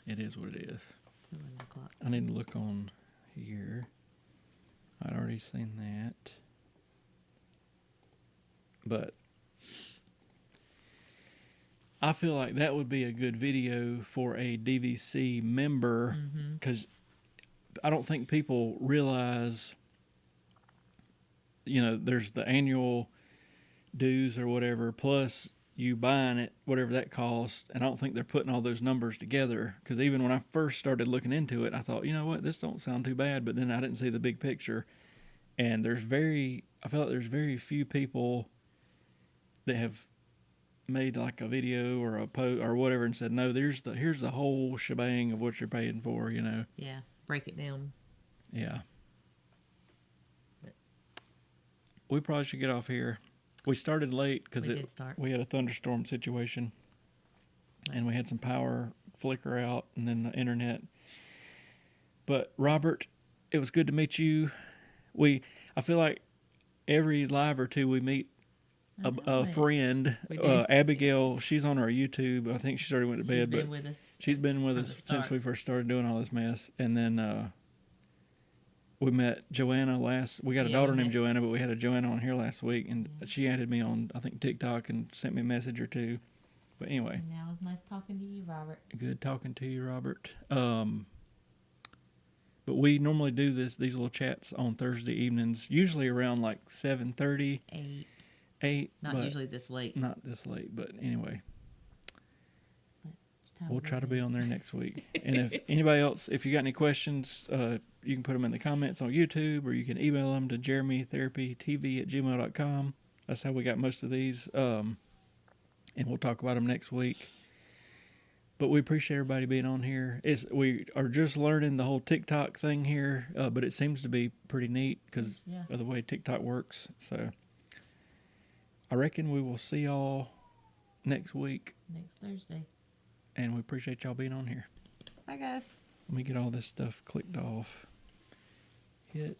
it is what it is. I need to look on here. I'd already seen that. But I feel like that would be a good video for a DVC member, because I don't think people realize, there's the annual dues or whatever, plus you buying it, whatever that costs. And I don't think they're putting all those numbers together, because even when I first started looking into it, I thought, you know what, this don't sound too bad. But then I didn't see the big picture. And I feel like there's very few people that have made like a video or a post or whatever and said, no, here's the whole shebang of what you're paying for, Yeah, break it down. Yeah. We probably should get off here. We started late because we had a thunderstorm situation, and we had some power flicker out, and then the internet. But Robert, it was good to meet you. I feel like every live or two we meet a friend. Abigail, she's on our YouTube. I think she already went to bed, but she's been with us since we first started doing all this mess. And then we met Joanna we got a daughter named Joanna, but we had a Joanna on here last week, and she added me on, I think, TikTok and sent me a message or two. But anyway. Now it was nice talking to you, Robert. Good talking to you, Robert. But we normally do these little chats on Thursday evenings, usually around like 7:30. 8. Not usually this late. Not this late, but anyway. We'll try to be on there next week. And if anybody else, if you got any questions, you can put them in the comments on YouTube, or you can email them to jeremytherapytv@gmail.com. That's how we got most of these. And we'll talk about them next week. But we appreciate everybody being on here. We are just learning the whole TikTok thing here, but it seems to be pretty neat because of the way TikTok works. So I reckon we will see y'all next week. Next Thursday. And we appreciate y'all being on here. Bye, guys. Let me get all this stuff clicked off. Hit